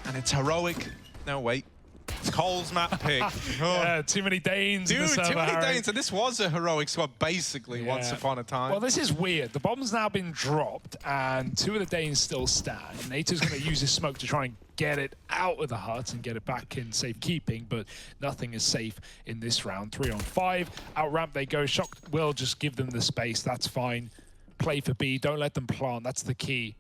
And it's heroic. No, wait. It's Cole's map pick. Oh. Yeah, too many Danes. Dude, too many Danes. And this was a heroic squad, basically, once upon a time. Well, this is weird. The bomb's now been dropped, and 2 of the Danes still stand. NATO's going to use his smoke to try and get it out of the hut and get it back in safekeeping, but nothing is safe in this round. 3 on 5. Out ramp they go. Shock will just give them the space. That's fine. Play for B. Don't let them plant. That's the key.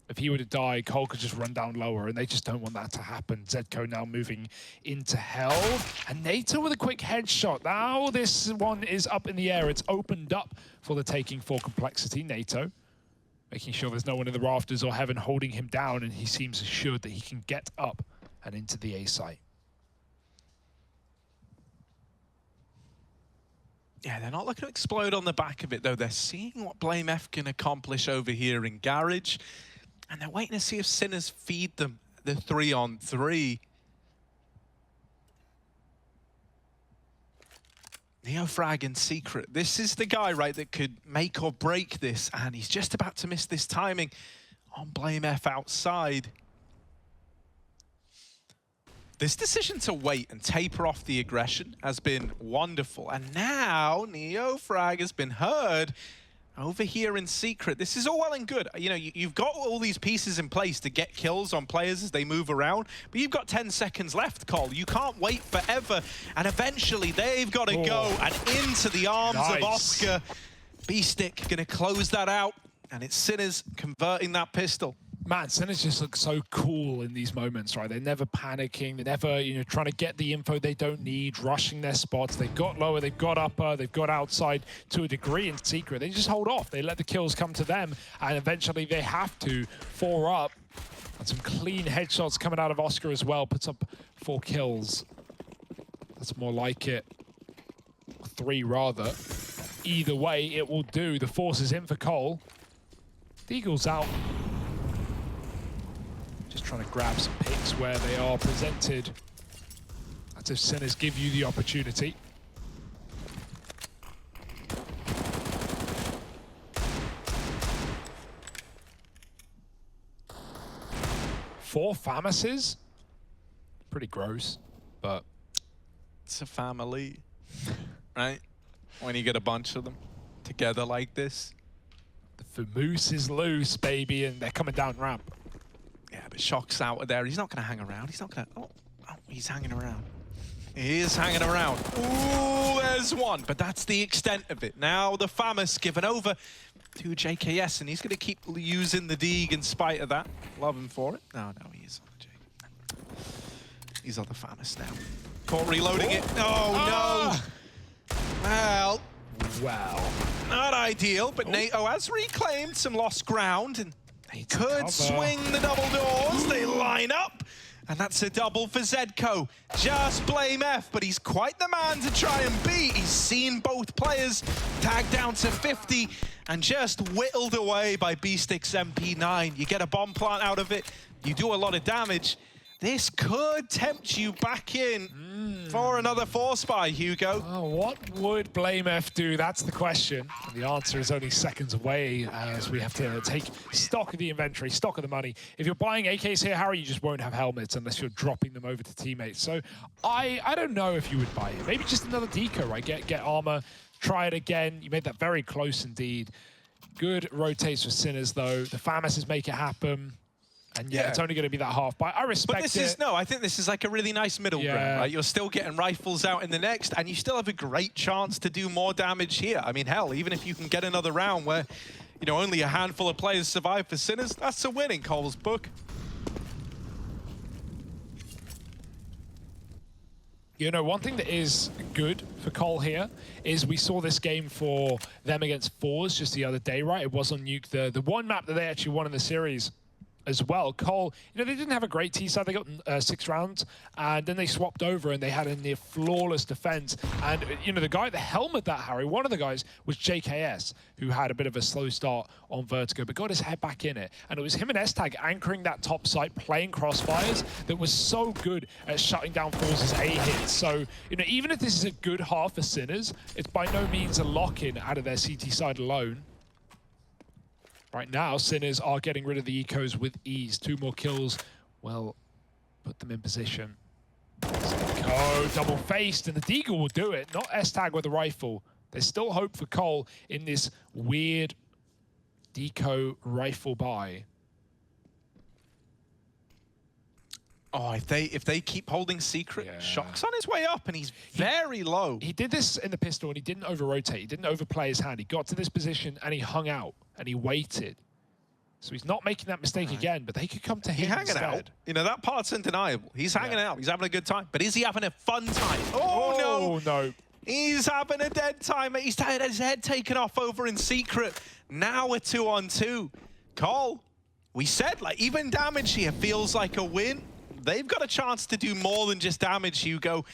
If he were to die, Cole could just run down lower, and they just don't want that to happen. Zedco now moving into hell. And NATO with a quick headshot. Now this one is up in the air. It's opened up for the taking for Complexity. NATO making sure there's no one in the rafters or heaven holding him down, and he seems assured that he can get up and into the A site. Yeah, they're not looking to explode on the back of it, though. They're seeing what Blame F can accomplish over here in Garage. And they're waiting to see if Sinners feed them the 3 on 3. Neofrag in secret. This is the guy, right, that could make or break this. And he's just about to miss this timing on Blame F outside. This decision to wait and taper off the aggression has been wonderful. And now Neofrag has been heard over here in secret. This is all well and good. You know, you've got all these pieces in place to get kills on players as they move around, but you've got 10 seconds left, Cole. You can't wait forever, and eventually they've got to go and into the arms of Oscar. B-Stick gonna close that out, and it's Sinners converting that pistol. Man, Sinners just look so cool in these moments, right? They're never panicking. They're never, you know, trying to get the info they don't need, rushing their spots. They've got lower, they've got upper, they've got outside to a degree in secret. They just hold off. They let the kills come to them, and eventually they have to 4 up. And some clean headshots coming out of Oscar as well. Puts up 4 kills. That's more like it. 3 rather. Either way, it will do. The force is in for Cole. Deagle's out. Just trying to grab some picks where they are presented. That's if Sinners give you the opportunity. Four Famises? Pretty gross, but... It's a family, right? When you get a bunch of them together like this. The Famoose is loose, baby, and they're coming down ramp. Yeah, but Shock's out of there. He's not going to hang around. He's not going to... Oh, he's hanging around. He is hanging around. Ooh, there's one. But that's the extent of it. Now the Famus given over to JKS, and he's going to keep using the Deeg in spite of that. Love him for it. No, he is on the J. He's on the Famus now. Caught reloading it. Oh, no. Well. Wow. Not ideal, but NATO has reclaimed some lost ground, and they could swing the double doors. They line up, and that's a double for Zedco. Just Blame F, but he's quite the man to try and beat. He's seen both players tag down to 50 and just whittled away by B-Stick's MP9. You get a bomb plant out of it, you do a lot of damage. This could tempt you back in for another 4-spy, Hugo. Oh, what would Blame F do? That's the question. And the answer is only seconds away as we have to take stock of the inventory, stock of the money. If you're buying AKs here, Harry, you just won't have helmets unless you're dropping them over to teammates. So I don't know if you would buy it. Maybe just another deco, right? Get armor, try it again. You made that very close indeed. Good rotates for Sinners, though. The Famises make it happen. And yeah, it's only going to be that half. But I respect it. But this is, no, I think this is like a really nice middle ground, right? You're still getting rifles out in the next, and you still have a great chance to do more damage here. I mean, hell, even if you can get another round where, you know, only a handful of players survive for Sinners, that's a win in Cole's book. You know, one thing that is good for Cole here is we saw this game for them against Fours just the other day, right? It was on Nuke, the one map that they actually won in the series as well. Cole, you know, they didn't have a great T-side. They got 6 rounds, and then they swapped over, and they had a near flawless defense. And, you know, the guy at the helm of that, Harry, one of the guys was JKS, who had a bit of a slow start on Vertigo, but got his head back in it. And it was him and S-Tag anchoring that top site, playing crossfires, that was so good at shutting down Force's A hits. So, you know, even if this is a good half for Sinners, it's by no means a lock-in out of their CT side alone. Right now, Sinners are getting rid of the ecos with ease. 2 more kills. Well, put them in position. Oh, double faced, and the Deagle will do it, not S-Tag with the rifle. There's still hope for Cole in this weird deco rifle buy. Oh, if they keep holding secret, Shock's on his way up, and he's very low. He did this in the pistol, and he didn't over-rotate. He didn't overplay his hand. He got to this position, and he hung out, and he waited. So he's not making that mistake again, but they could come to him hanging instead. out. You know, that part's undeniable. He's hanging out. He's having a good time. But is he having a fun time? Oh, no. He's having a dead time. He's had his head taken off over in secret. Now we're 2-on-2. Cole, we said, like, even damage here feels like a win. They've got a chance to do more than just damage, Hugo.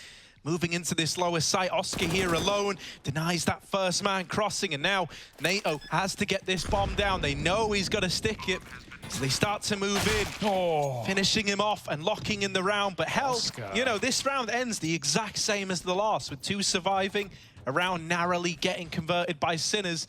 Moving into this lower site, Oscar here alone, denies that first man crossing, and now NATO has to get this bomb down. They know he's got to stick it, so they start to move in, finishing him off and locking in the round. But hell, Oscar, you know, this round ends the exact same as the last, with 2 surviving, a round narrowly getting converted by Sinners.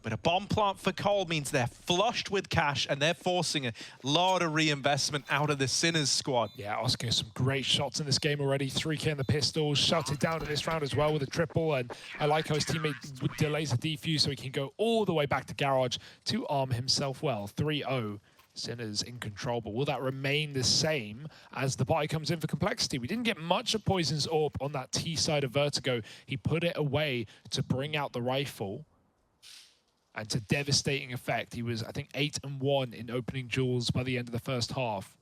But a bomb plant for Cole means they're flushed with cash, and they're forcing a lot of reinvestment out of the Sinners squad. Yeah, Oscar, some great shots in this game already. 3K in the pistol, shut it down in this round as well with a triple, and I like how his teammate delays the defuse so he can go all the way back to Garage to arm himself well. 3-0. Sinners in control, but will that remain the same as the buy comes in for Complexity? We didn't get much of Poison's AWP on that T side of Vertigo. He put it away to bring out the rifle. And to devastating effect, he was, I think, 8-1 in opening duels by the end of the first half.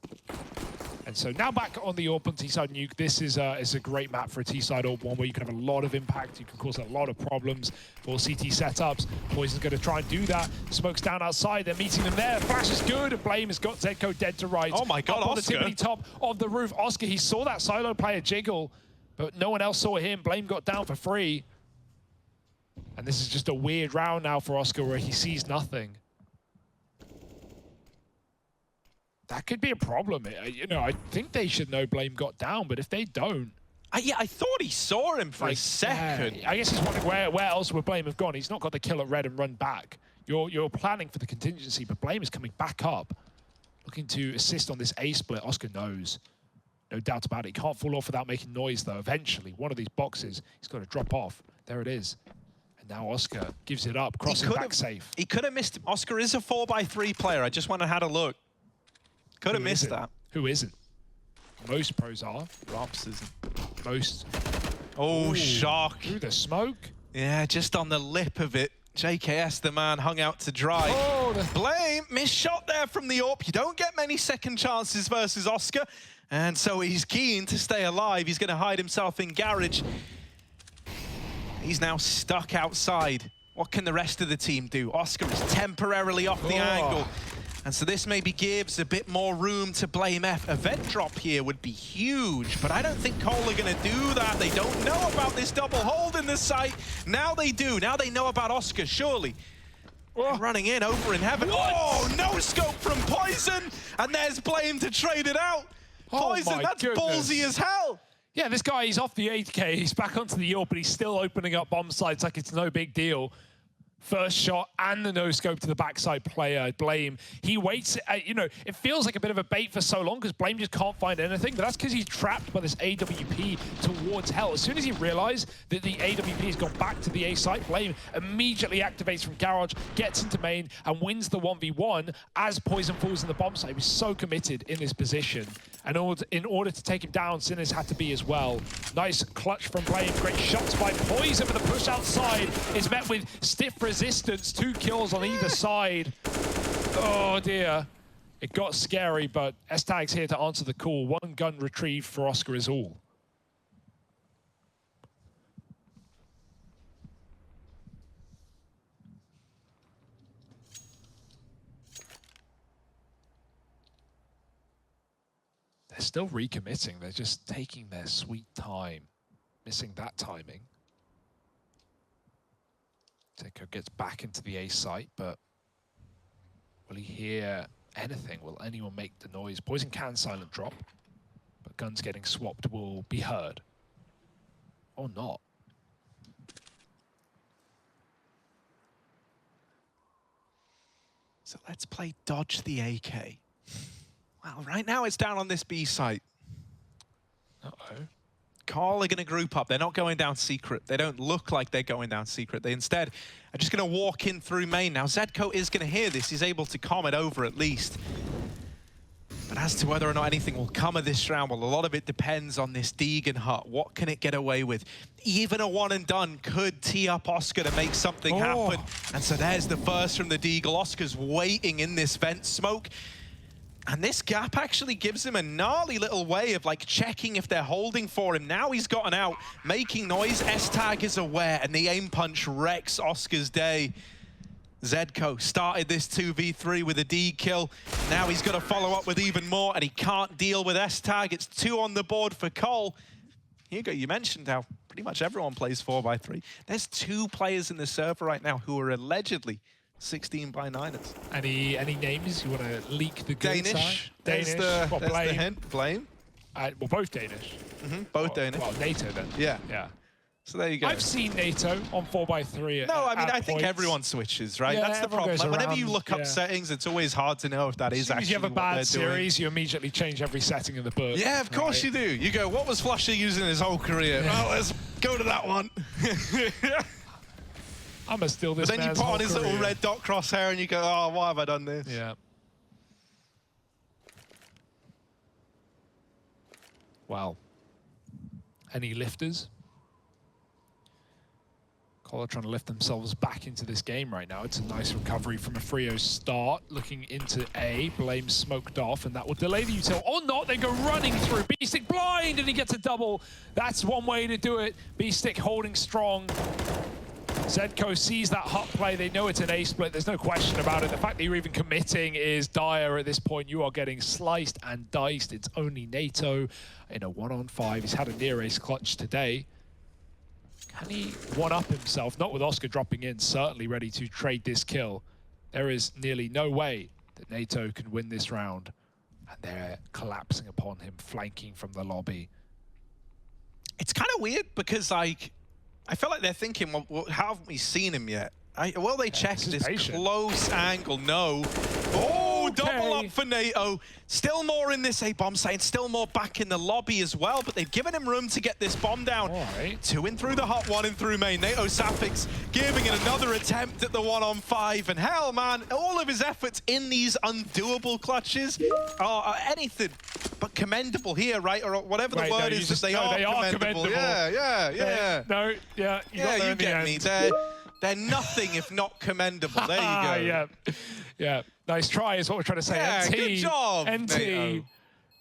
And so now back on the AWP on T-side Nuke. This is a great map for a T-side AWP, one where you can have a lot of impact. You can cause a lot of problems for CT setups. Poison's going to try and do that. Smoke's down outside. They're meeting them there. Flash is good. And Blame has got Zedco dead to right. Oh my God, up on Oscar. the tippity top of the roof. Oscar, he saw that silo player jiggle, but no one else saw him. Blame got down for free. And this is just a weird round now for Oscar where he sees nothing. That could be a problem. You know, I think they should know Blame got down, but if they don't... Yeah, I thought he saw him for a second. I guess he's wondering where else would Blame have gone. He's not got the kill at red and run back. You're planning for the contingency, but Blame is coming back up, looking to assist on this A split. Oscar knows. No doubt about it. He can't fall off without making noise, though. Eventually, one of these boxes, he's got to drop off. There it is. Now Oscar gives it up, crossing back safe. He could have missed. Oscar is a 4x3 player. I just wonder how to look. Could have missed that. Who isn't? Most pros are. Rops isn't. Most. Oh, Shock. Through the smoke. Yeah, just on the lip of it. JKS, the man, hung out to dry. Oh, Blame, missed shot there from the AWP. You don't get many second chances versus Oscar. And so he's keen to stay alive. He's going to hide himself in garage. He's now stuck outside. What can the rest of the team do? Oscar is temporarily off the angle. And so this maybe gives a bit more room to Blame F. A vent drop here would be huge, but I don't think Cole are going to do that. They don't know about this double hold in the site. Now they do. Now they know about Oscar, surely. Running in, over in heaven. What? Oh, no scope from Poison. And there's Blame to trade it out. Poison, that's ballsy as hell. Yeah, this guy, he's off the 8K, he's back onto the AWP, but he's still opening up bomb sites like it's no big deal. First shot and the no-scope to the backside player, Blame. He waits, you know, it feels like a bit of a bait for so long because Blame just can't find anything, but that's because he's trapped by this AWP towards hell. As soon as he realized that the AWP has gone back to the A site, Blame immediately activates from Garage, gets into main, and wins the 1v1 as Poison falls in the bomb site. He was so committed in this position. And in order to take him down, Sinners had to be as well. Nice clutch from Blame. Great shots by Poison, but the push outside is met with stiff resistance. 2 kills on either side. Oh dear. It got scary, but S-Tag's here to answer the call. 1 gun retrieved for Oscar is all. They're still recommitting. They're just taking their sweet time. Missing that timing. Zedco gets back into the A site, but will he hear anything? Will anyone make the noise? Poison can silent drop, but guns getting swapped will be heard. Or not. So let's play dodge the AK. Well, right now it's down on this B site. Call are going to group up. They're not going down secret. They don't look like they're going down secret. They instead are just going to walk in through main. Now, Zedco is going to hear this. He's able to calm it over at least. But as to whether or not anything will come of this round, well, a lot of it depends on this Deegan hut. What can it get away with? Even a one and done could tee up Oscar to make something happen. And so there's the first from the Deagle. Oscar's waiting in this vent smoke. And this gap actually gives him a gnarly little way of like checking if they're holding for him. Now he's gotten out, making noise. S-Tag is aware, and the aim punch wrecks Oscar's day. Zedco started this 2v3 with a D kill. Now he's got to follow up with even more, and he can't deal with S-Tag. It's 2 on the board for Cole. Hugo, you mentioned how pretty much everyone plays 4x3. There's 2 players in the server right now who are allegedly 16x9ers. Any names you want to leak the good Danish. side? There's the hint. Blame. Well, both Danish. Both Danish. Well, NATO then. Yeah. Yeah. So there you go. I've seen NATO on 4x3. No, I mean, I think everyone switches, right? Yeah, that's the problem. Like, whenever you look up yeah. settings, it's always hard to know if that is actually what they're doing. As you have a bad series, you immediately change every setting in the book. Yeah, of course you do. You go, what was Flusher using his whole career? Yeah. Well, let's go to that one. I'm gonna steal this. But then you put on his little red dot crosshair and you go, oh, why have I done this? Yeah. Wow. Any lifters? Cole are trying to lift themselves back into this game right now. It's a nice recovery from a Frio start. Looking into A, Blame smoked off, and that will delay the util. Or not, they go running through. B-Stick blind, and he gets a double. That's one way to do it. B-Stick holding strong. Zedco sees that hut play. They know it's an A split. There's no question about it. The fact that you're even committing is dire at this point. You are getting sliced and diced. It's only NATO in a 1-on-5. He's had a near ace clutch today. Can he one-up himself? Not with Oscar dropping in, certainly ready to trade this kill. There is nearly no way that NATO can win this round. And they're collapsing upon him, flanking from the lobby. It's kind of weird because, like, I feel like they're thinking, well, how haven't we seen him yet? Will they check this close angle? No. Oh, okay. Double up for NATO. Still more in this A-bomb site, still more back in the lobby as well, but they've given him room to get this bomb down. Right. 2 in through the hut, 1 in through main. NATO Sapphix giving it another attempt at the 1-on-5. And hell, man, all of his efforts in these undoable clutches are anything but commendable here, right? Or whatever the word is, that they are commendable. Yeah. No, yeah. You get me. They're nothing if not commendable. There you go. Yeah. Nice try is what we're trying to say. Yeah, NT, good job. NT,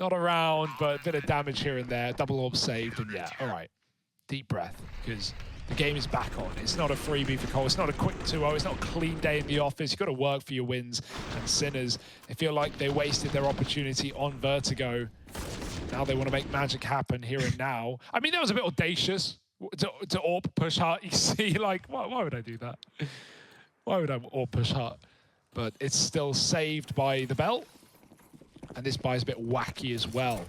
not around, but a bit of damage here and there. Double orb saved, and yeah, all right. Deep breath, because the game is back on. It's not a freebie for Cole. It's not a quick 2-0. It's not a clean day in the office. You've got to work for your wins. And Sinners, they feel like they wasted their opportunity on Vertigo. Now they want to make magic happen here and now. I mean, that was a bit audacious. To AWP push hard, you see, like, why would I do that? Why would I AWP push hard? But it's still saved by the belt. And this buy is a bit wacky as well.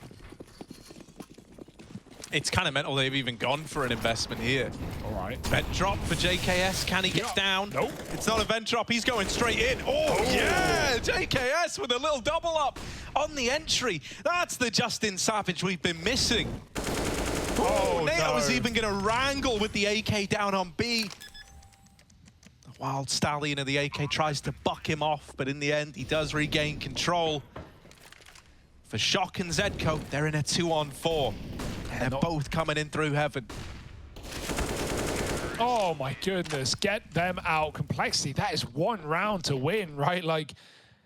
It's kind of mental they've even gone for an investment here. All right. Vent drop for JKS. Can he get down? Nope. It's not a vent drop. He's going straight in. Oh, yeah! JKS with a little double up on the entry. That's the Justin Savage we've been missing. Oh, NATO was even going to wrangle with the AK down on B. The wild stallion of the AK tries to buck him off, but in the end, he does regain control. For Shock and Zedco, they're in a 2-on-4. And they're both coming in through heaven. Oh my goodness, get them out. Complexity, that is 1 round to win, right? Like,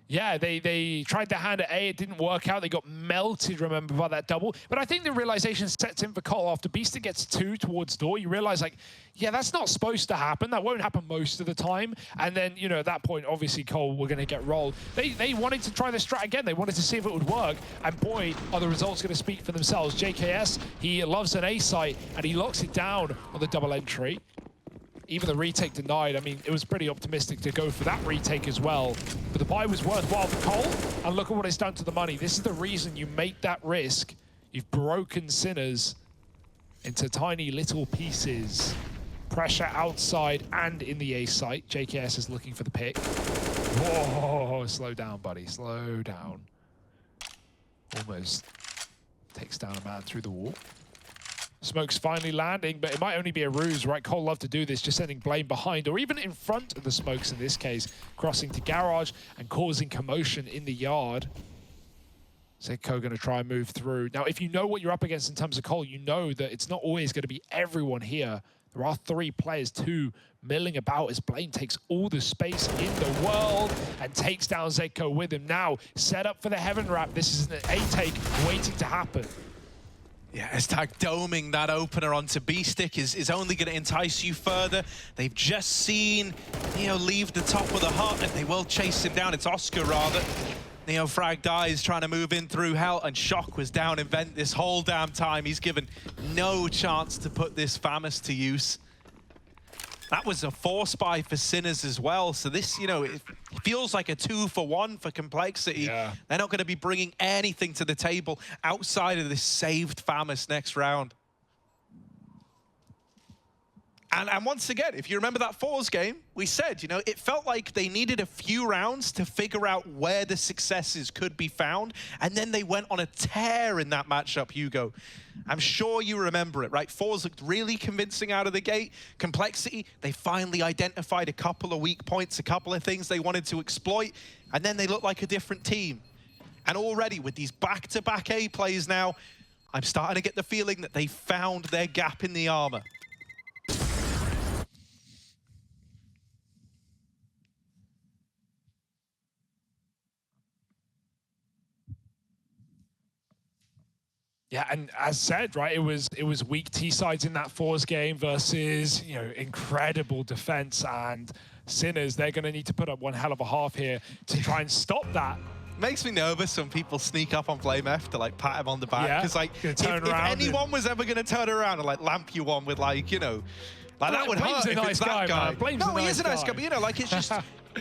yeah, they tried their hand at A, it didn't work out. They got melted, remember, by that double. But I think the realization sets in for Cole after Beaster gets 2 towards door. You realize, like, yeah, that's not supposed to happen. That won't happen most of the time. And then, you know, at that point, obviously, Cole were going to get rolled. They wanted to try the strat again. They wanted to see if it would work. And boy, are the results going to speak for themselves. JKS, he loves an A site, and he locks it down on the double entry. Even the retake denied. I mean, it was pretty optimistic to go for that retake as well. But the buy was worthwhile for Cole. And look at what it's done to the money. This is the reason you make that risk. You've broken Sinners into tiny little pieces. Pressure outside and in the A site. JKS is looking for the pick. Whoa, slow down, buddy. Slow down. Almost takes down a man through the wall. Smoke's finally landing, but it might only be a ruse, right? Cole love to do this, just sending Blame behind, or even in front of the smokes in this case, crossing to Garage and causing commotion in the yard. CSGO going to try and move through. Now, if you know what you're up against in terms of Cole, you know that it's not always going to be everyone here. There are 3 players, 2 milling about as Blame takes all the space in the world and takes down CSGO with him. Now, set up for the Heaven Wrap. This is an A-take waiting to happen. Yeah, S-Tag doming that opener onto B-Stick is only going to entice you further. They've just seen Neo leave the top of the hut, and they will chase him down. It's Oscar, rather. Neo frag dies, trying to move in through Hell, and Shock was down in Vent this whole damn time. He's given no chance to put this FAMAS to use. That was a 4-spy for Sinners as well. So this, you know, it feels like a 2-for-1 for Complexity. Yeah. They're not going to be bringing anything to the table outside of this saved FAMAS next round. And once again, if you remember that Fours game, we said, you know, it felt like they needed a few rounds to figure out where the successes could be found, and then they went on a tear in that matchup, Hugo. I'm sure you remember it, right? Fours looked really convincing out of the gate. Complexity, they finally identified a couple of weak points, a couple of things they wanted to exploit, and then they looked like a different team. And already with these back-to-back A plays now, I'm starting to get the feeling that they found their gap in the armor. Yeah, and as said, right, it was weak T sides in that Fours game versus, you know, incredible defense, and Sinners, they're going to need to put up one hell of a half here to try and stop that. Makes me nervous when people sneak up on Flame F to like pat him on the back, because like if anyone was ever going to turn around and like lamp you on with like, you know, like that would hurt if it's that guy. No, he is a nice guy, but you know, like it's just.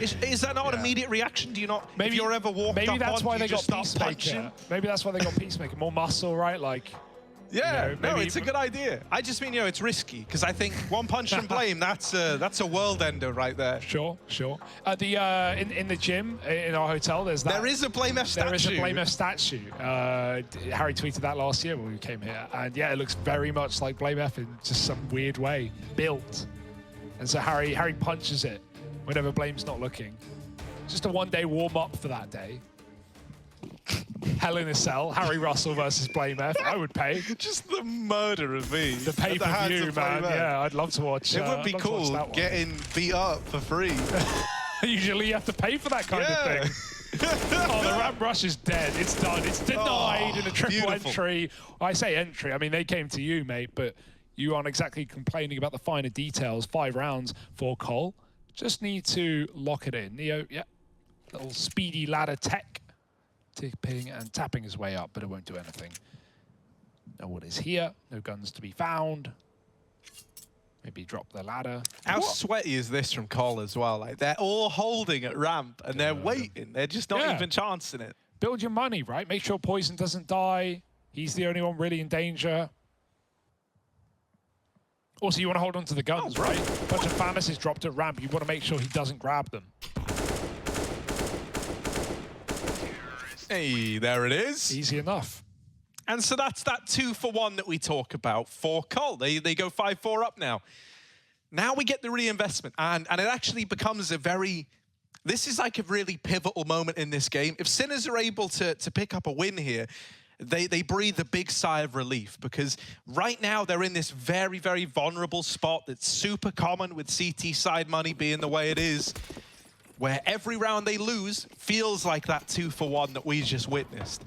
Is that not an immediate reaction? Do you not? Maybe if you're ever walked up that's why on, they got Peacemaker. Maybe that's why they got Peacemaker. More muscle, right? Like. Yeah, you know, no, it's a good idea. I just mean, you know, it's risky because I think one punch from Blame, that's a world ender right there. Sure, sure. In the gym in our hotel, there's that. There is a Blame F statue. There is a Blame F statue. Harry tweeted that last year when we came here, and yeah, it looks very much like Blame F in just some weird way, built. And so Harry punches it whenever Blame's not looking. Just a one-day warm-up for that day. Hell in a Cell, Harry Russell versus Blame F. I would pay. Just the murder of me. The pay-per-view, man. Yeah, I'd love to watch. It would be cool getting beat up for free. Usually you have to pay for that kind of thing. Oh, the ramp rush is dead. It's done. It's denied in a triple entry. I say entry. I mean, they came to you, mate, but you aren't exactly complaining about the finer details. 5 rounds for Cole. Just need to lock it in. Neo, yeah, little speedy ladder tech. Tipping and tapping his way up, but it won't do anything. No one is here. No guns to be found. Maybe drop the ladder. How sweaty is this from Cole as well? Like they're all holding at ramp and they're waiting. They're just not even chancing it. Build your money, right? Make sure Poison doesn't die. He's the only one really in danger. Also, you want to hold on to the guns, right? A bunch of FAMAS is dropped at ramp. You want to make sure he doesn't grab them. Hey, there it is. Easy enough. And so that's that 2-for-1 that we talk about for Cole. They go 5-4 up now. Now we get the reinvestment, and it actually becomes a very... This is like a really pivotal moment in this game. If Sinners are able to pick up a win here, they breathe a big sigh of relief, because right now they're in this very, very vulnerable spot that's super common with CT side money being the way it is, where every round they lose feels like that 2-for-1 that we just witnessed.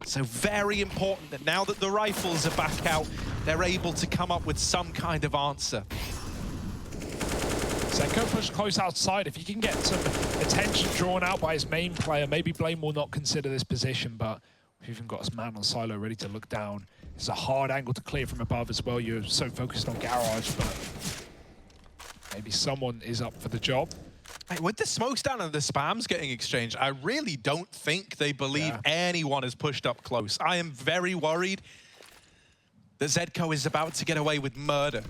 So very important that now that the rifles are back out, they're able to come up with some kind of answer. CSGO push close outside. If he can get some attention drawn out by his main player, maybe Blame will not consider this position, but we've even got his man on silo ready to look down. It's a hard angle to clear from above as well. You're so focused on Garage, but maybe someone is up for the job. With the smokes down and the spams getting exchanged, I really don't think they believe anyone has pushed up close. I am very worried that CSGO is about to get away with murder.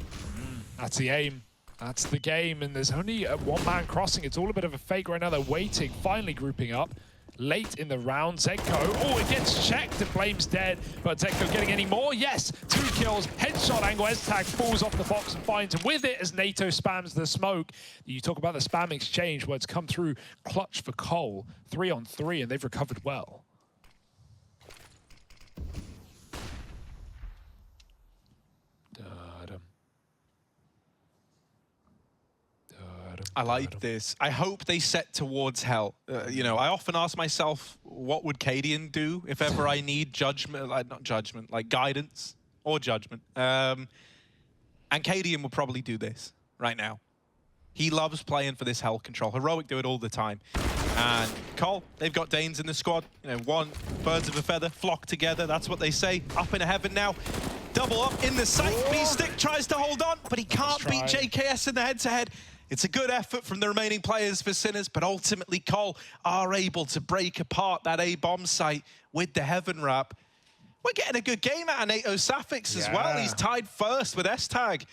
That's the aim. That's the game, and there's only one man crossing. It's all a bit of a fake right now. They're waiting, finally grouping up. late in the round. Zedco, oh, it gets checked and Blame's dead, but Zedco getting any more? Yes, 2 kills, headshot angle, S-Tag falls off the box and finds him with it as NATO spams the smoke. You talk about the spam exchange where it's come through clutch for Cole, 3-on-3, and they've recovered well. I like this. I hope they set towards hell. You know, I often ask myself, what would Cadian do if ever I need judgment, not judgment, like guidance or judgment. And Cadian would probably do this right now. He loves playing for this hell control. Heroic do it all the time. And Cole, they've got Danes in the squad. You know, one, birds of a feather, flock together. That's what they say. Up in heaven now. Double up in the sight. B-Stick tries to hold on, but he can't beat JKS in the head-to-head. It's a good effort from the remaining players for Sinners, but ultimately Cole are able to break apart that A-bomb site with the Heaven Wrap. We're getting a good game out of NATO Safix as well. He's tied first with S-Tag.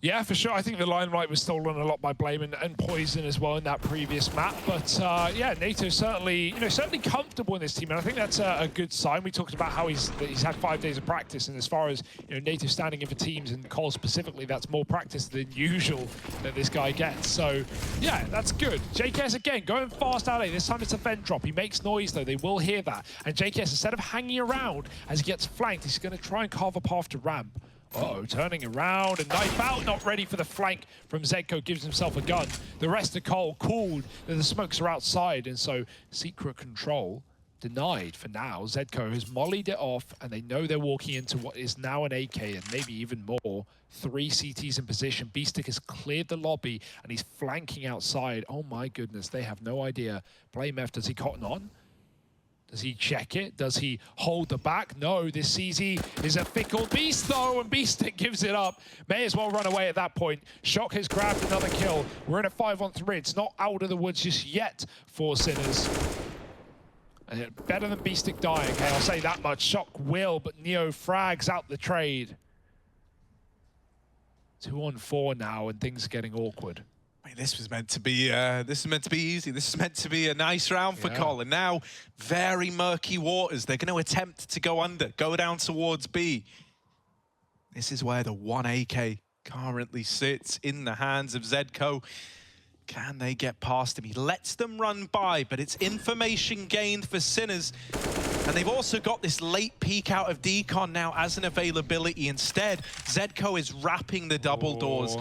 Yeah, for sure. I think the limelight was stolen a lot by Blame and Poison as well in that previous map. But yeah, NATO certainly, certainly comfortable in this team, and I think that's a good sign. We talked about how he's had 5 days of practice, and as far as NATO standing in for teams and Cole specifically, that's more practice than usual that this guy gets. So yeah, that's good. JKS again going fast out. This time it's a vent drop. He makes noise though. They will hear that, and JKS, instead of hanging around as he gets flanked, he's going to try and carve a path to ramp. Uh-oh, turning around and knife out, not ready for the flank from Zedco, gives himself a gun. The rest of Cole cooled that the smokes are outside, and so secret control denied for now. Zedco has mollied it off, and they know they're walking into what is now an AK and maybe even more. 3 CTs in position. B-Stick has cleared the lobby, and he's flanking outside. Oh my goodness, they have no idea. Blame F, does he cotton on? Does he check it? Does he hold the back? No, this CZ is a fickle beast though, and B-Stick gives it up. May as well run away at that point. Shock has grabbed another kill. We're in a 5-on-3. It's not out of the woods just yet for Sinners. And better than B-Stick dying, okay, I'll say that much. Shock will, but Neo frags out the trade. 2-on-4 now, and things are getting awkward. Wait, this was meant to be easy. This is meant to be a nice round for Cole. And now, very murky waters. They're going to attempt to go under, go down towards B. This is where the 1 AK currently sits in the hands of Zedco. Can they get past him? He lets them run by, but it's information gained for Sinners. And they've also got this late peek out of Decon now as an availability. Instead, Zedco is wrapping the double doors.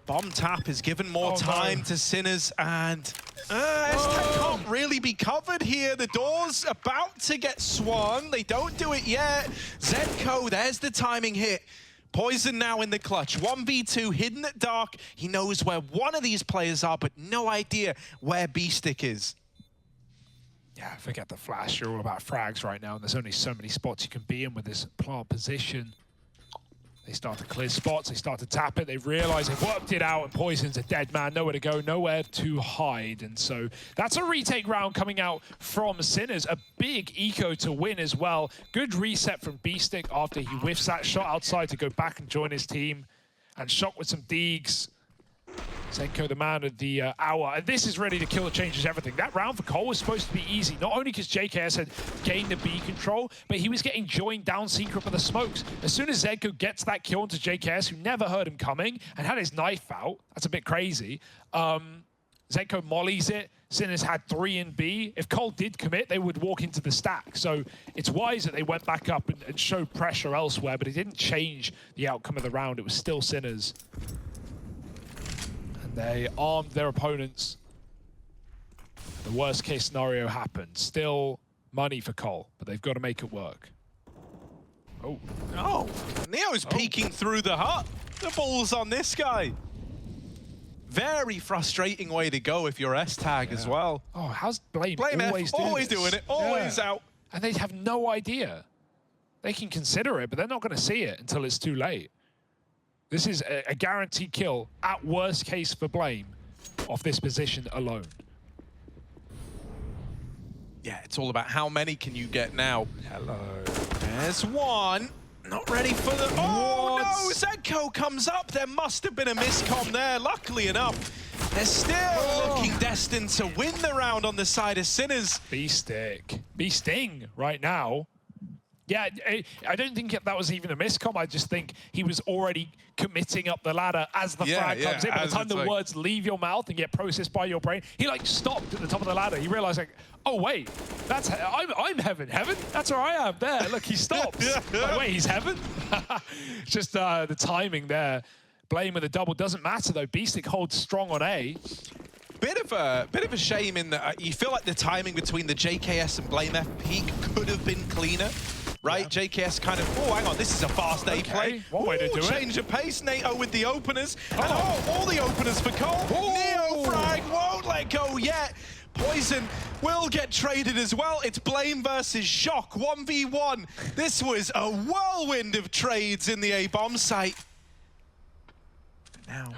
Bomb tap is given more time to Sinners, and S-Tag can't really be covered here. The door's about to get swung. They don't do it yet. Zedco, there's the timing hit. Poison now in the clutch. 1v2, hidden at dark. He knows where one of these players are, but no idea where B-Stick is. Yeah, forget the flash. You're all about frags right now, and there's only so many spots you can be in with this plant position. They start to clear spots, they start to tap it, they realize they've worked it out, and Poison's a dead man, nowhere to go, nowhere to hide. And so that's a retake round coming out from Sinners. A big eco to win as well. Good reset from B-Stick after he whiffs that shot outside to go back and join his team. And Shock with some deegs. Zedco, the man of the hour. And this is ready to kill. It changes everything. That round for Cole was supposed to be easy, not only because JKS had gained the B control, but he was getting joined down secret by the smokes. As soon as Zedco gets that kill into JKS, who never heard him coming, and had his knife out, that's a bit crazy, Zedco mollies it. Sinners had 3 in B. If Cole did commit, they would walk into the stack. So it's wise that they went back up and showed pressure elsewhere, but it didn't change the outcome of the round. It was still Sinners. They armed their opponents. The worst case scenario happened. Still money for Cole, but they've got to make it work. Oh. Neo's peeking through the hut. The ball's on this guy. Very frustrating way to go if you're S-Tag as well. Oh, how's Blame always doing it, always out. And they have no idea. They can consider it, but they're not going to see it until it's too late. This is a guaranteed kill, at worst case for Blame, off this position alone. Yeah, it's all about how many can you get now. Hello. There's one. Not ready for the... Oh, no! Zedco comes up. There must have been a miscomm there. Luckily enough, They're still looking destined to win the round on the side of Sinners. B-Sting right now. Yeah, I don't think that was even a miscom. I just think he was already committing up the ladder as the frag comes in. By the time the words leave your mouth and get processed by your brain, he like stopped at the top of the ladder. He realized like, oh wait, that's I'm heaven. That's where I am. There, look, he stops. Like, wait, he's heaven? Just the timing there. Blame with a double doesn't matter though. B-Stick holds strong on A. Bit of a shame in that you feel like the timing between the JKS and Blame F peak could have been cleaner. Right, yeah. JKS kind of, oh, hang on, this is a fast A play. One way to do it. Change of pace, NATO with the openers. And all the openers for Cole. Neo frag won't let go yet. Poison will get traded as well. It's Blame versus Shock, 1v1. This was a whirlwind of trades in the A-bomb site. Now,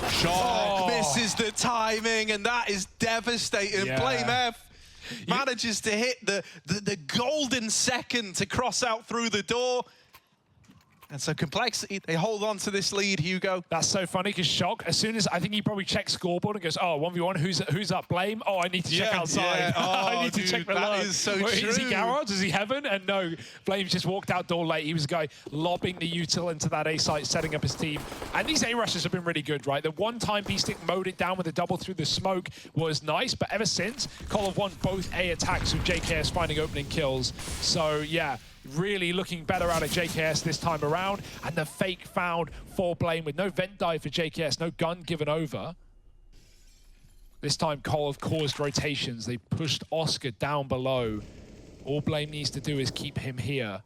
Shock misses the timing, and that is devastating. Yeah. Blame F manages to hit the golden second to cross out through the door. And so Complexity, they hold on to this lead, Hugo. That's so funny because Shock, as soon as I think he probably checks scoreboard and goes, oh, 1v1, who's up? Blame? Oh, I need to check outside. Yeah. Oh, I need to check below. That is so true. Is he Garage? Is he Heaven? And no, Blame's just walked out door late. He was a guy lobbing the util into that A site, setting up his team. And these A rushes have been really good, right? The one time B-Stick mowed it down with a double through the smoke was nice, but ever since, Cole have won both A attacks with JKS finding opening kills. So, yeah. Really looking better out of JKS this time around, and the fake found for Blame with no vent dive for JKS, no gun given over. This time Cole have caused rotations. They pushed Oscar down below. All Blame needs to do is keep him here.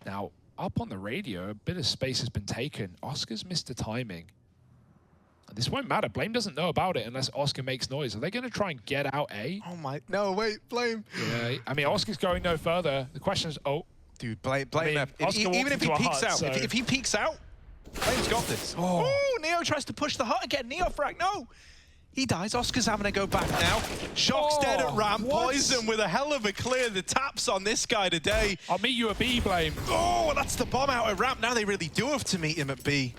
Now, up on the radio, a bit of space has been taken. Oscar's missed the timing. This won't matter. Blame doesn't know about it unless Oscar makes noise. Are they going to try and get out A? Oh my, no, wait, Blame. Yeah, I mean, Oscar's going no further. The question is, dude, Blame F. Even if he peeks out, if he peeks out, Blame's got this. Oh, Neo tries to push the hut again. Neo frag, no. He dies. Oscar's having to go back now. Shock's dead at ramp. Poison with a hell of a clear. The taps on this guy today. I'll meet you at B, Blame. Oh, that's the bomb out at ramp. Now they really do have to meet him at B.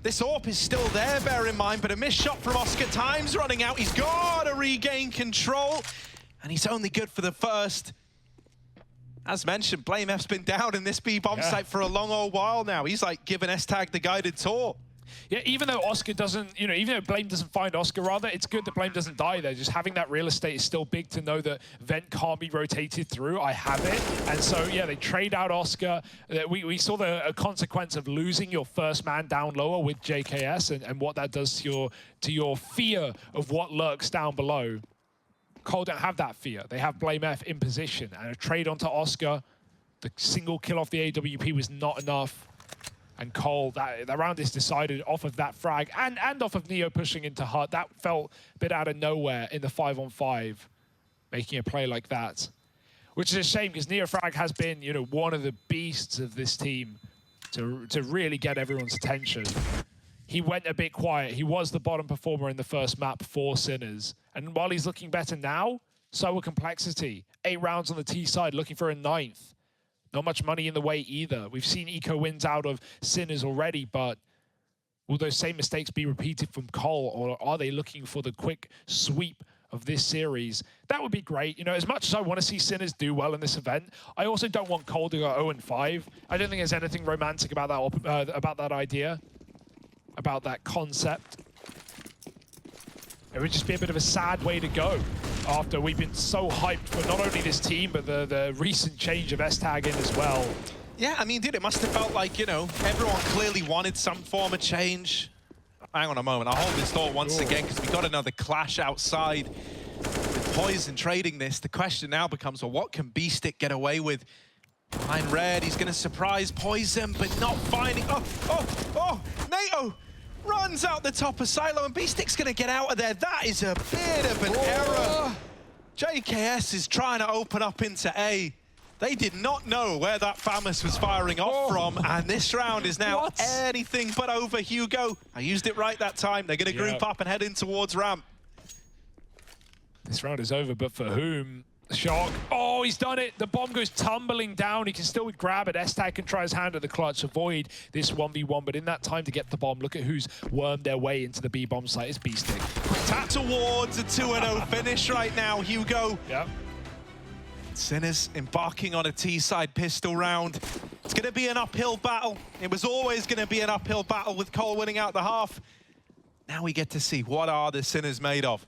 This AWP is still there, bear in mind, but a missed shot from Oscar. Time's running out. He's got to regain control, and he's only good for the first. As mentioned, Blame F's been down in this B bomb site for a long old while now. He's like giving S-Tag the guided tour. Yeah, even though Oscar doesn't, even though Blame doesn't find Oscar, rather, it's good that Blame doesn't die there. Just having that real estate is still big to know that Vent can't be rotated through. I have it. And so, yeah, they trade out Oscar. We saw the consequence of losing your first man down lower with JKS and what that does to your fear of what lurks down below. Cole don't have that fear. They have Blame F in position. And a trade onto Oscar, the single kill off the AWP was not enough. And Cole, that round is decided off of that frag and off of Neo pushing into hut. That felt a bit out of nowhere in the 5-on-5, making a play like that. Which is a shame because Neo frag has been, one of the beasts of this team to really get everyone's attention. He went a bit quiet. He was the bottom performer in the first map for Sinners. And while he's looking better now, so will Complexity. 8 rounds on the T side, looking for a 9th. Not much money in the way either. We've seen eco wins out of Sinners already, but will those same mistakes be repeated from Cole, or are they looking for the quick sweep of this series? That would be great. As much as I want to see Sinners do well in this event, I also don't want Cole to go 0-5. I don't think there's anything romantic about that idea, about that concept. It would just be a bit of a sad way to go after we've been so hyped for not only this team, but the recent change of S-Tag in as well. Yeah, I mean, dude, it must have felt like, everyone clearly wanted some form of change. Hang on a moment, I'll hold this thought once again, because we got another clash outside with Poison trading this. The question now becomes, well, what can B-Stick get away with? Behind red, he's going to surprise Poison, but not finding... Oh, NATO! Runs out the top of Silo, and B-Stick's going to get out of there. That is a bit of an error. JKS is trying to open up into A. They did not know where that FAMAS was firing off from, and this round is now anything but over, Hugo. I used it right that time. They're going to group up and head in towards ramp. This round is over, but for whom? Shock. Oh, he's done it. The bomb goes tumbling down. He can still grab it. S-Tag can try his hand at the clutch, avoid this 1v1. But in that time to get the bomb, look at who's wormed their way into the B-bomb site. It's B-Stick. Tap towards a 2-0 finish right now, Hugo. Yep. Sinners embarking on a T-side pistol round. It's going to be an uphill battle. It was always going to be an uphill battle with Cole winning out the half. Now we get to see what are the Sinners made of.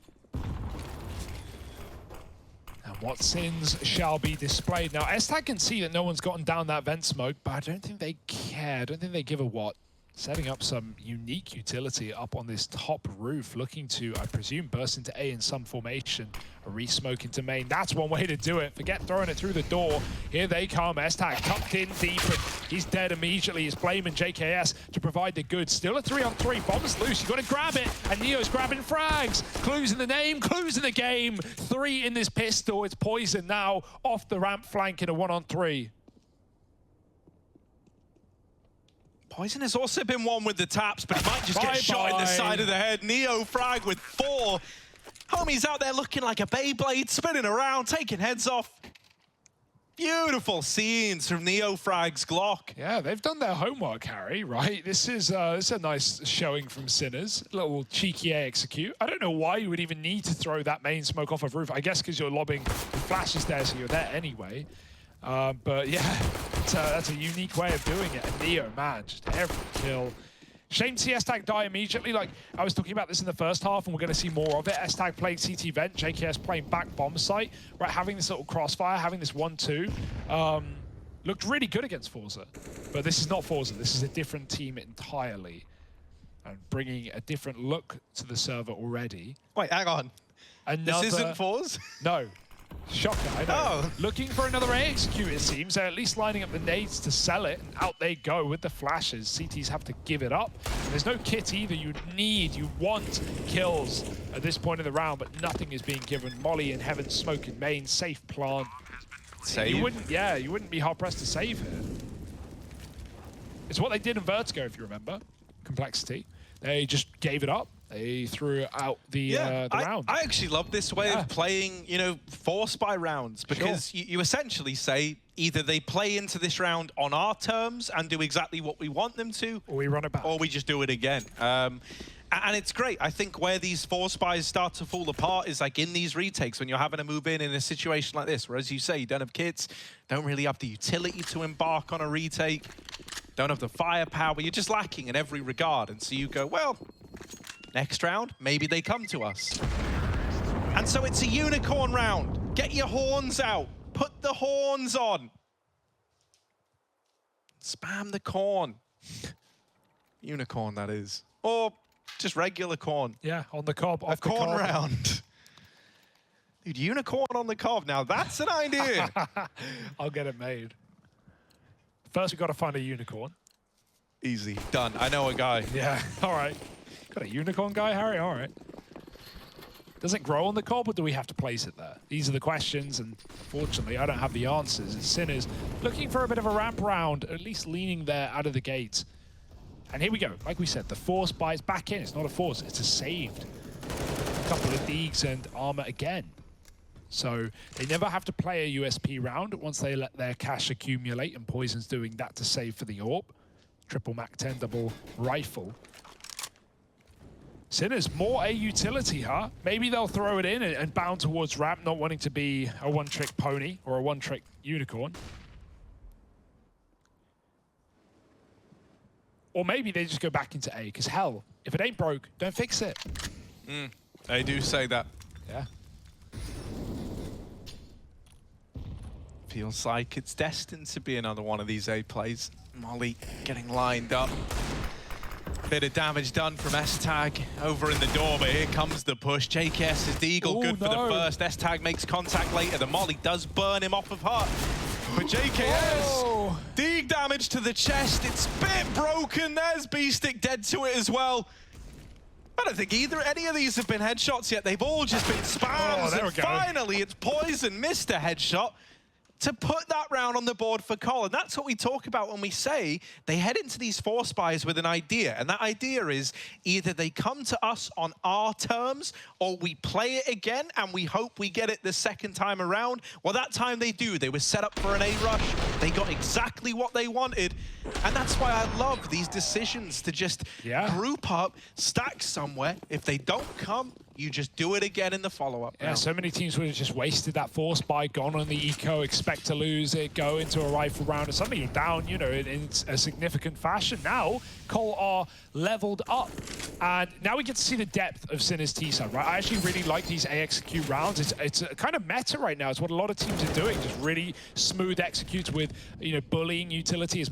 What sins shall be displayed. Now, S-Tag can see that no one's gotten down that vent smoke, but I don't think they care. I don't think they give a what. Setting up some unique utility up on this top roof, looking to, I presume, burst into A in some formation. A re-smoke into main. That's one way to do it. Forget throwing it through the door. Here they come. S-Tag tucked in deep, and he's dead immediately. He's blaming JKS to provide the goods. Still a 3-on-3. Bomb's loose. You got to grab it. And Neo's grabbing frags. Clues in the name, clues in the game. 3 in this pistol. It's Poison now off the ramp flank in a 1-on-3. Poison has also been one with the taps, but he might just get shot in the side of the head. Neo frag with 4. Homie's out there looking like a Beyblade, spinning around, taking heads off. Beautiful scenes from Neo frag's Glock. Yeah, they've done their homework, Harry, right? This is a nice showing from Sinners. A little cheeky execute. I don't know why you would even need to throw that main smoke off of roof. I guess because you're lobbing flashes there, so you're there anyway. But yeah, that's a unique way of doing it. And Neo, man, just every kill. Shame to see S-Tag die immediately. Like, I was talking about this in the first half, and we're going to see more of it. S-Tag playing CT vent, JKS playing back bomb site. Right, having this little crossfire, having this 1-2. Looked really good against Forza. But this is not Forza. This is a different team entirely. And bringing a different look to the server already. Wait, hang on. This isn't Forza? No. Shocker, I know. Oh. Looking for another A execute, it seems. They're at least lining up the nades to sell it, and out they go with the flashes. CTs have to give it up. There's no kit either. You want kills at this point in the round, but nothing is being given. Molly in heaven, smoke in main, safe plant. Save? You wouldn't be hard-pressed to save here. It's what they did in Vertigo, if you remember. Complexity. They just gave it up. They threw out the round. I actually love this way of playing, you know, force by rounds, because you essentially say either they play into this round on our terms and do exactly what we want them to, or we run it back, or we just do it again. And it's great. I think where these force buys start to fall apart is like in these retakes when you're having to move in a situation like this, where, as you say, you don't have kits, don't really have the utility to embark on a retake, don't have the firepower, you're just lacking in every regard. And so you go, well, next round, maybe they come to us. And so it's a unicorn round. Get your horns out. Put the horns on. Spam the corn. Unicorn, that is. Or just regular corn. Yeah, on the cob. A corn round. Dude, unicorn on the cob. Now that's an idea. I'll get it made. First, we've got to find a unicorn. Easy. Done. I know a guy. Yeah, all right. Got a unicorn guy, Harry? All right. Does it grow on the cob, or do we have to place it there? These are the questions, and fortunately, I don't have the answers. It's Sinners looking for a bit of a ramp round, at least leaning there out of the gate. And here we go. Like we said, the force buys back in. It's not a force, it's a saved. A couple of Deegs and armor again. So they never have to play a USP round once they let their cash accumulate, and Poison's doing that to save for the AWP. Triple Mac-10 double rifle. Sinners, more a utility, huh? Maybe they'll throw it in and bound towards ramp, not wanting to be a one-trick pony or a one-trick unicorn. Or maybe they just go back into A, because hell, if it ain't broke, don't fix it. They do say that. Yeah. Feels like it's destined to be another one of these A plays. Molly getting lined up. Bit of damage done from S-Tag over in the door, but here comes the push. JKS is the Eagle, good for the first. S-Tag makes contact later. The Molly does burn him off of heart. But JKS, Deeg damage to the chest. It's a bit broken. There's B-Stick dead to it as well. I don't think any of these have been headshots yet. They've all just been spams. There we go. Finally, it's Poison, missed a headshot. to put that round on the board for Cole. And that's what we talk about when we say they head into these 4 spies with an idea. And that idea is either they come to us on our terms or we play it again and we hope we get it the second time around. Well, that time they do. They were set up for an A rush. They got exactly what they wanted. And that's why I love these decisions to just group up, stack somewhere. If they don't come, you just do it again in the follow-up. Yeah, so many teams would have just wasted that 4 spy, gone on the eco, expect to lose it, go into a rifle round, and suddenly you're down, you know, in a significant fashion. Now, Cole are leveled up, and now we get to see the depth of Sinner's T-side, right? I actually really like these AXQ rounds. It's a kind of meta right now. It's what a lot of teams are doing, just really smooth executes with, you know, bullying utility,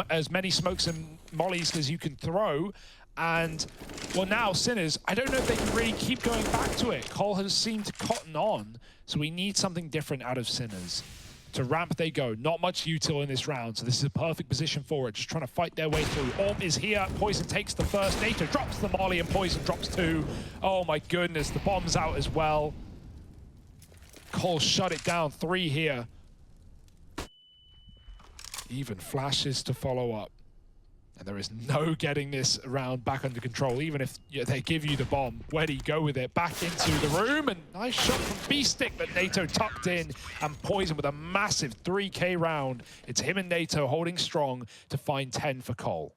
as many smokes and mollies as you can throw. And, well, now Sinners, I don't know if they can really keep going back to it. Cole has seemed to cotton on, so we need something different out of Sinners. To ramp they go. Not much util in this round, so this is a perfect position for it. Just trying to fight their way through. Orb is here. Poison takes the first. NATO drops the molly, and Poison drops 2. Oh, my goodness. The bomb's out as well. Cole shut it down. 3 here. Even flashes to follow up. And there is no getting this round back under control, even if they give you the bomb. Where do you go with it? Back into the room, and nice shot from B-Stick, but NATO tucked in, and Poison with a massive 3K round. It's him and NATO holding strong to find 10 for Cole.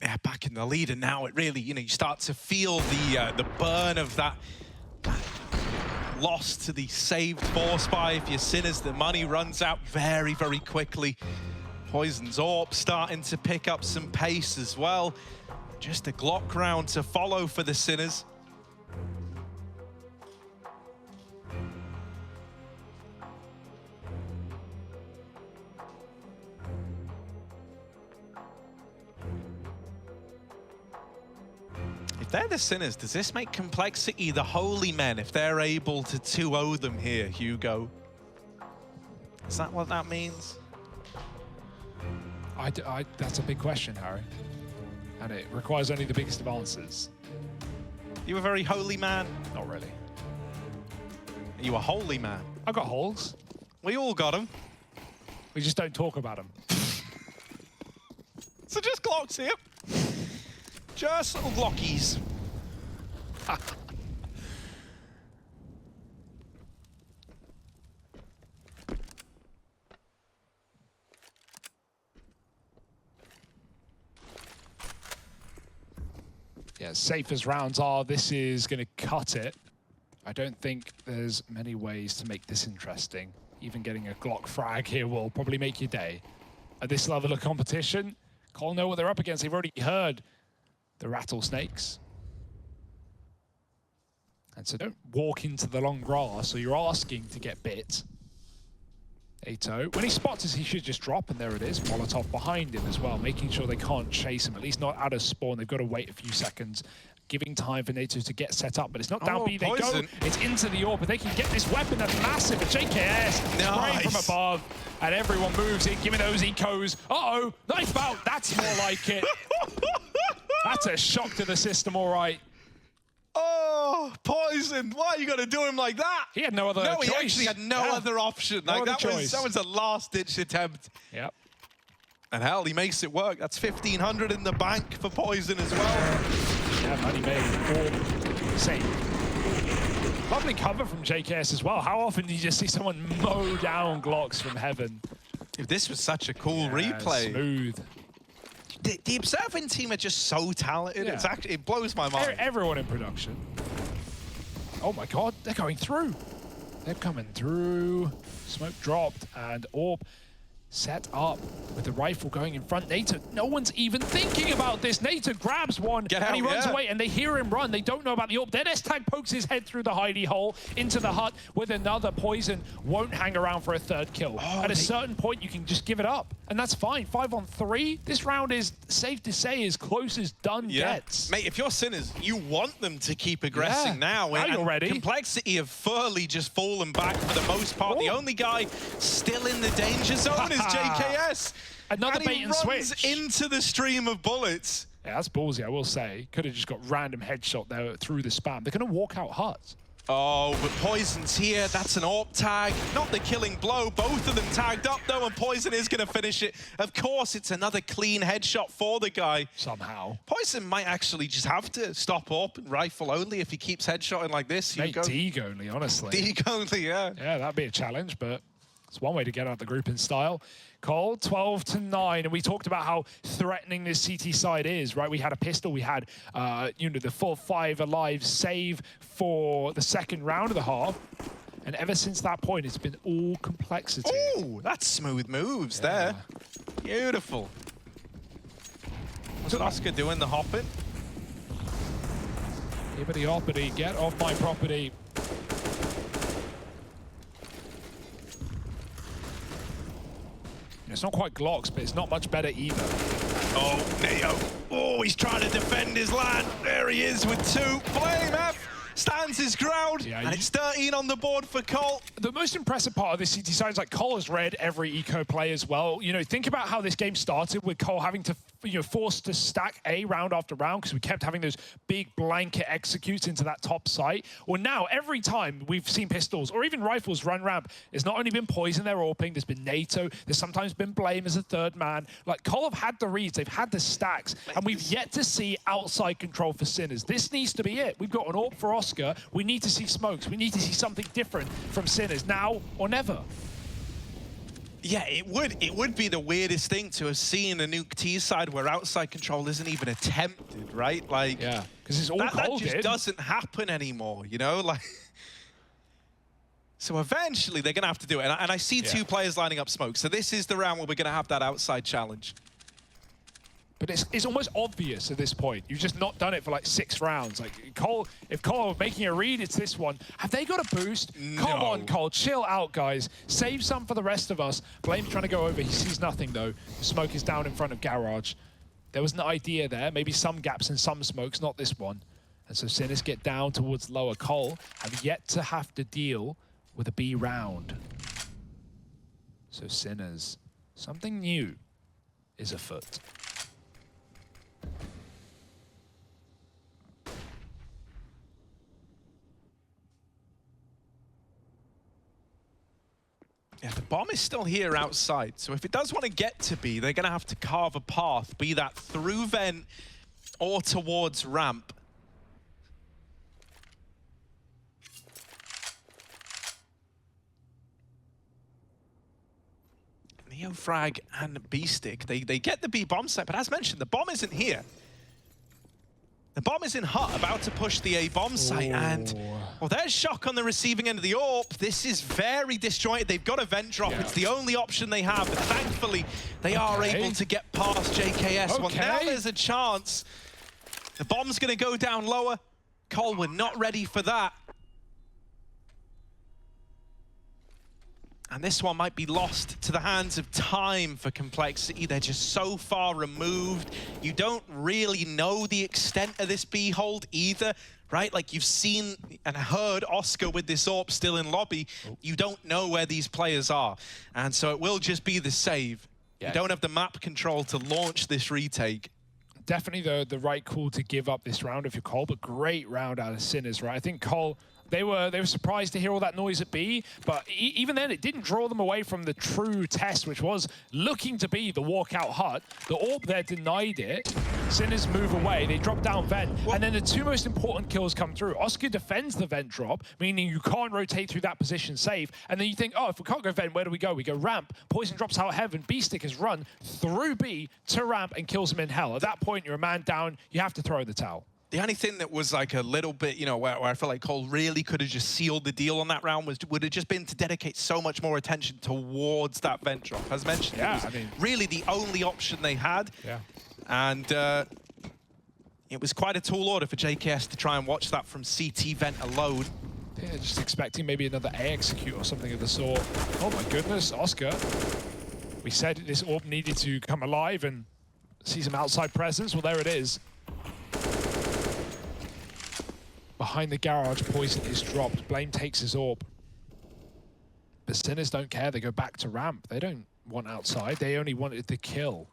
Yeah, back in the lead, and now it really, you know, you start to feel the burn of that loss to the saved 4 spy. If you're Sinners, the money runs out very, very quickly. Poison's AWP starting to pick up some pace as well. Just a Glock round to follow for the Sinners. If they're the Sinners, does this make Complexity the holy men if they're able to 2-0 them here, Hugo? Is that what that means? That's a big question, Harry. And it requires only the biggest of answers. You a very holy man? Not really. Are you a holy man? I've got holes. We all got them. We just don't talk about them. So just Glocks here. Just little Glockies. Yeah, safe as rounds are, this is going to cut it. I don't think there's many ways to make this interesting. Even getting a Glock frag here will probably make your day. At this level of competition, Cole know what they're up against. They've already heard the rattlesnakes. And so don't walk into the long grass, so you're asking to get bit. Ato, when he spots us, he should just drop, and there it is. Molotov behind him as well, making sure they can't chase him, at least not out of spawn. They've got to wait a few seconds, giving time for NATO to get set up, but it's not down B. They go, it's into the AWP, but they can get this weapon that's massive. A JKS spraying from above, and everyone moves in, giving those ecos. Uh-oh, knife out, that's more like it. That's a shock to the system, all right. Oh, Poison, why are you going to do him like that? He had no other choice. No, he actually had no other option. No like other that was a last-ditch attempt. Yep. And hell, he makes it work. That's 1,500 in the bank for Poison as well. Yeah, money made. Or save. Lovely cover from JKS as well. How often do you just see someone mow down Glocks from heaven? If this was such a cool replay. Smooth. The observing team are just so talented. Yeah. It's actually, it blows my mind. Everyone in production. Oh my God, they're going through. They're coming through. Smoke dropped, and AWP set up with the rifle going in front. NATO, no one's even thinking about this. NATO grabs one, and he runs away, and they hear him run. They don't know about the AWP. Then S-Tag pokes his head through the hidey hole into the hut with another. Poison won't hang around for a 3rd kill. At a certain point, you can just give it up, and that's fine. 5 on 3. This round is, safe to say, as close as done gets. Mate, if you're Sinners, you want them to keep aggressing now. Now you're ready. Complexity have fully just fallen back for the most part. The only guy still in the danger zone is JKS. Another bait and switch. Runs into the stream of bullets. Yeah, that's ballsy, I will say. Could have just got random headshot there through the spam. They're going to walk out hut. Oh, but Poison's here. That's an AWP tag. Not the killing blow. Both of them tagged up, though, and Poison is going to finish it. Of course, it's another clean headshot for the guy. Somehow. Poison might actually just have to stop AWP and rifle only if he keeps headshotting like this. Make Deague only, honestly. Deague only, yeah. Yeah, that'd be a challenge, but it's one way to get out the group in style. Cole, 12-9, and we talked about how threatening this CT side is, right? We had a pistol, we had, you know, the 4-5 alive save for the second round of the half, and ever since that point, it's been all complexity. Ooh, that's smooth moves there. Beautiful. What's Oscar doing, the hopping? Hippity-hoppity, get off my property. It's not quite Glocks, but it's not much better either. Oh, Neo. Oh, he's trying to defend his land. There he is with 2. Flame F stands his ground, and it's 13 on the board for Cole. The most impressive part of this CT side is like Cole has read every eco play as well. You know, think about how this game started with Cole having to, you know, forced to stack A round after round because we kept having those big blanket executes into that top site. Well, now every time we've seen pistols or even rifles run ramp, it's not only been Poison they're AWPing, there's been NATO, there's sometimes been Blame as a third man. Like Cole have had the reads, they've had the stacks, and we've yet to see outside control for Sinners. This needs to be it. We've got an AWP for Oscar. We need to see smokes. We need to see something different from Sinners now or never. Yeah, it would be the weirdest thing to have seen a Nuke T side where outside control isn't even attempted, right? Like, yeah, because it's all that just doesn't happen anymore, you know? Like, so eventually they're gonna have to do it, and I see 2 players lining up smoke. So this is the round where we're gonna have that outside challenge. But it's almost obvious at this point. You've just not done it for like 6 rounds. Like Cole, if Cole are making a read, it's this one. Have they got a boost? No. Come on, Cole, chill out, guys. Save some for the rest of us. Blame's trying to go over. He sees nothing though. The smoke is down in front of Garage. There was an idea there. Maybe some gaps and some smokes, not this one. And so Sinners get down towards lower. Cole have yet to have to deal with a B round. So Sinners, something new is afoot. Yeah, the bomb is still here outside, so if it does want to get to B, they're going to have to carve a path, be that through vent or towards ramp. Neofrag and B-Stick, they get the B bomb site, but as mentioned, the bomb isn't here. The bomb is in hut, about to push the A bomb site, and well, there's Shock on the receiving end of the AWP. This is very disjointed. They've got a vent drop. It's the only option they have, but thankfully they are able to get past JKS. Well, now there's a chance. The bomb's going to go down lower. Cole, we're not ready for that. And this one might be lost to the hands of time for Complexity. They're just so far removed. You don't really know the extent of this B hold either, right? Like you've seen and heard Oscar with this AWP still in lobby. You don't know where these players are. And so it will just be the save. You don't have the map control to launch this retake. Definitely the right call to give up this round if you're Cole, but great round out of Sinners, right? I think Cole, they were surprised to hear all that noise at B, but even then it didn't draw them away from the true test, which was looking to be the walkout hut. The AWP there denied it. Sinners move away, they drop down vent, and then the 2 most important kills come through. Oscar defends the vent drop, meaning you can't rotate through that position safe, and then you think, oh, if we can't go vent, where do we go? We go ramp. Poison drops out heaven, B-Stick has run through B to ramp and kills him in hell. At that point, you're a man down, you have to throw the towel. The only thing that was like a little bit, you know, where I feel like Cole really could have just sealed the deal on that round would have just been to dedicate so much more attention towards that vent drop. As mentioned, it was really the only option they had. And it was quite a tall order for JKS to try and watch that from CT vent alone. Yeah, just expecting maybe another A execute or something of the sort. Oh my goodness, Oscar. We said this AWP needed to come alive and see some outside presence. Well, there it is. Behind the garage, Poison is dropped. Blame takes his AWP. But Sinners don't care. They go back to ramp. They don't want outside. They only wanted the kill.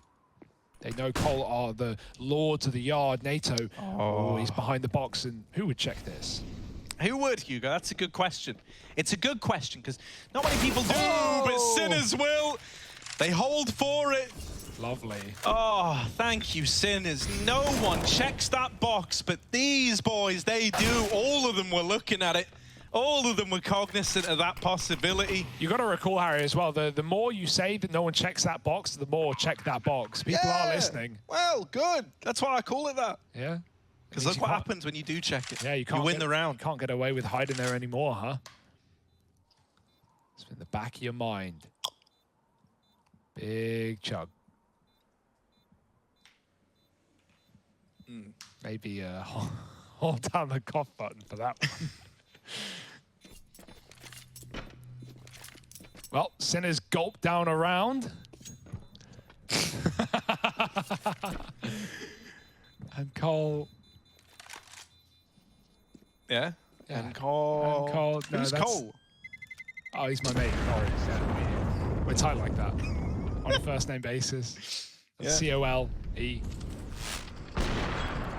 They know Cole are the lords of the yard. NATO, oh, he's behind the box. And who would check this? Who would, Hugo? That's a good question. It's a good question, because not many people do, but Sinners will. They hold for it. Lovely. Oh, thank you, Sinners. No one checks that box, but these boys, they do. All of them were looking at it. All of them were cognizant of that possibility. You got to recall, Harry, as well, the more you say that no one checks that box, the more check that box. People are listening. Well, good. That's why I call it that. Yeah. Because look what happens when you do check it. Yeah, you can't win the round. You can't get away with hiding there anymore, huh? It's in the back of your mind. Big chug. Maybe hold down the cough button for that one. Well, Sinners gulp down a round. And Cole. Yeah? Yeah. And Cole. And Cole. No, Who's Cole? Oh, he's my mate. Cole. Yeah, we're tight like that. On a first name basis. Yeah. C-O-L-E.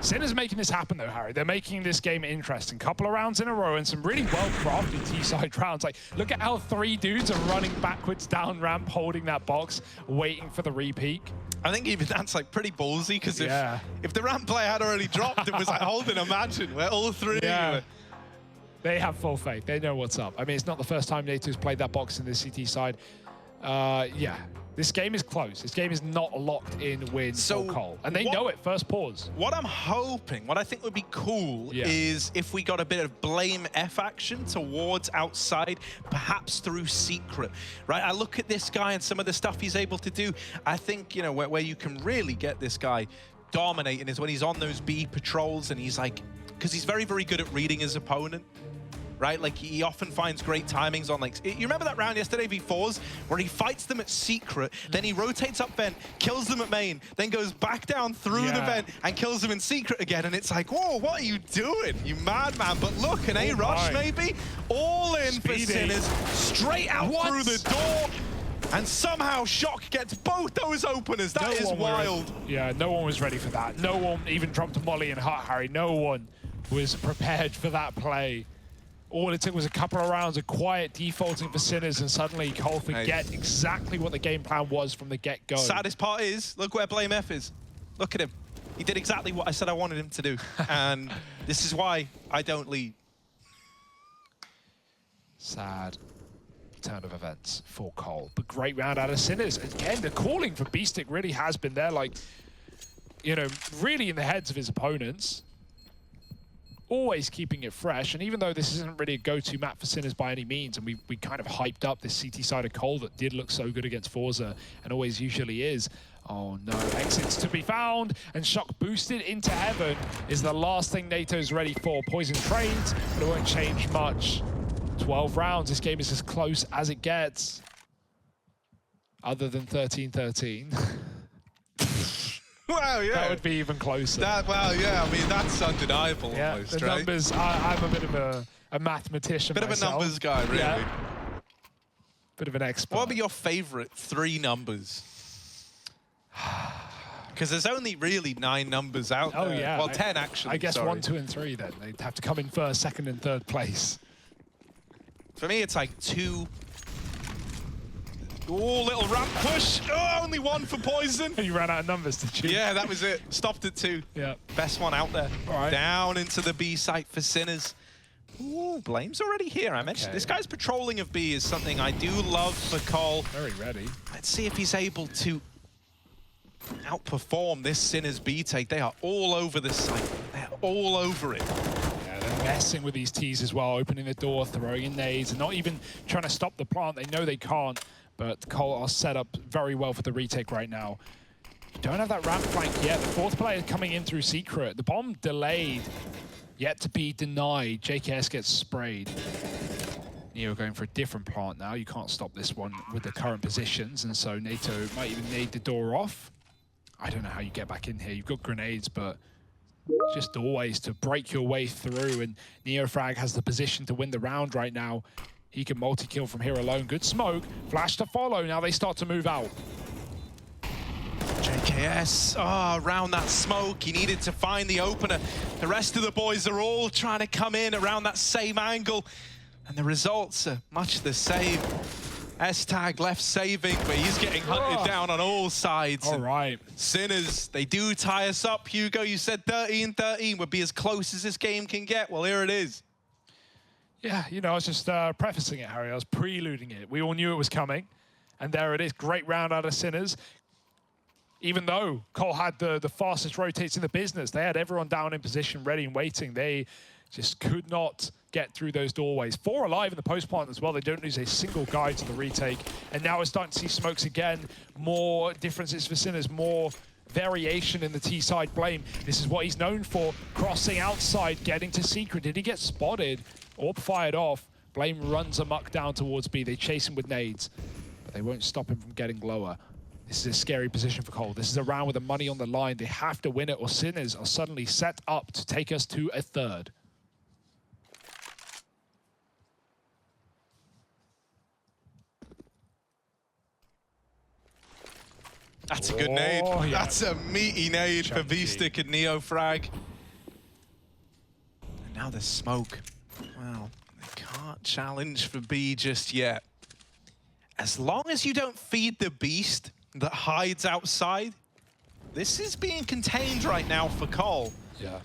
Sinners making this happen though, Harry. They're making this game interesting. Couple of rounds in a row and some really well-crafted T-side rounds. Like, look at how 3 dudes are running backwards down ramp, holding that box, waiting for the re-peek. I think even that's like pretty ballsy, because if the ramp player had already dropped, it was like, hold on, imagine, we're all 3. Yeah. They have full faith. They know what's up. I mean, it's not the first time NATO's played that box in the CT side. Yeah. This game is close. This game is not a locked in win for Cole. And they know it first pause. What I'm hoping, what I think would be cool is if we got a bit of blame F action towards outside, perhaps through secret, right? I look at this guy and some of the stuff he's able to do. I think, you know, where you can really get this guy dominating is when he's on those B patrols and he's like, because he's very, very good at reading his opponent. Right, like he often finds great timings on, like, you remember that round yesterday v4s where he fights them at secret, then he rotates up vent, kills them at main, then goes back down through the vent and kills them in secret again, and it's like, whoa, what are you doing, you madman? But look, an A rush maybe, all in for Sinners, straight out through the door, and somehow Shock gets both those openers. That is wild. Yeah, no one was ready for that. No one even dropped a molly in Hut, Harry. No one was prepared for that play. All it took was a couple of rounds of quiet defaulting for Sinners, and suddenly Cole forget exactly what the game plan was from the get-go. Saddest part is, look where Blame F is. Look at him. He did exactly what I said I wanted him to do. And this is why I don't lead. Sad turn of events for Cole. But great round out of Sinners. Again, the calling for B-Stick really has been there, like, you know, really in the heads of his opponents. Always keeping it fresh, and even though this isn't really a go-to map for Sinners by any means, and we kind of hyped up this CT side of Cole that did look so good against Forza, and always usually is. Oh no, exits to be found, and Shock boosted into heaven is the last thing NATO's ready for. Poison trades, but it won't change much. 12 rounds, this game is as close as it gets. Other than 13-13. Wow, yeah. That would be even closer. Well, yeah, I mean, that's undeniable almost, the numbers, I'm a bit of a mathematician Bit myself. of a numbers guy, really. Yeah. Bit of an expert. What would be your favorite 3 numbers? Because there's only really 9 numbers out there. Oh, yeah. Well, 10 actually, I guess 1, 2, and 3 then. They'd have to come in first, second, and third place. For me, it's like 2... Oh, little ramp push. Oh, only 1 for Poison. You ran out of numbers, did you? Yeah, that was it. Stopped at 2. Yeah. Best one out there. All right. Down into the B site for Sinners. Ooh, Blame's already here. I mentioned this guy's patrolling of B is something I do love for Cole. Very ready. Let's see if he's able to outperform this Sinners B take. They are all over the site. They're all over it. Yeah, they're messing with these T's as well, opening the door, throwing in nades, and not even trying to stop the plant. They know they can't. But Cole are set up very well for the retake right now. Don't have that ramp flank yet. The 4th player coming in through secret. The bomb delayed, yet to be denied. JKS gets sprayed. Neo going for a different plant now. You can't stop this one with the current positions, and so NATO might even need the door off. I don't know how you get back in here. You've got grenades, but just always to break your way through, and Neofrag has the position to win the round right now. He can multi-kill from here alone. Good smoke. Flash to follow. Now they start to move out. JKS, around that smoke, he needed to find the opener. The rest of the boys are all trying to come in around that same angle, and the results are much the same. S-Tag left saving, but he's getting hunted down on all sides. All right. Sinners, they do tie us up. Hugo, you said 13-13 would be as close as this game can get. Well, here it is. Yeah, you know, I was just prefacing it, Harry. I was preluding it. We all knew it was coming. And there it is. Great round out of Sinners. Even though Cole had the fastest rotates in the business, they had everyone down in position, ready and waiting. They just could not get through those doorways. 4 alive in the post plant as well. They don't lose a single guy to the retake. And now we're starting to see smokes again. More differences for Sinners, more variation in the T side. Blame, this is what he's known for. Crossing outside, getting to secret. Did he get spotted? Orb fired off. Blame runs amok down towards B. They chase him with nades, but they won't stop him from getting lower. This is a scary position for Cole. This is a round with the money on the line. They have to win it, or Sinners are suddenly set up to take us to a third. That's a good nade. Yeah. That's a meaty nade for Chunky. V-Stick and Neofrag. And now there's smoke. Well, they can't challenge for B just yet. As long as you don't feed the beast that hides outside, this is being contained right now for Cole. Yeah.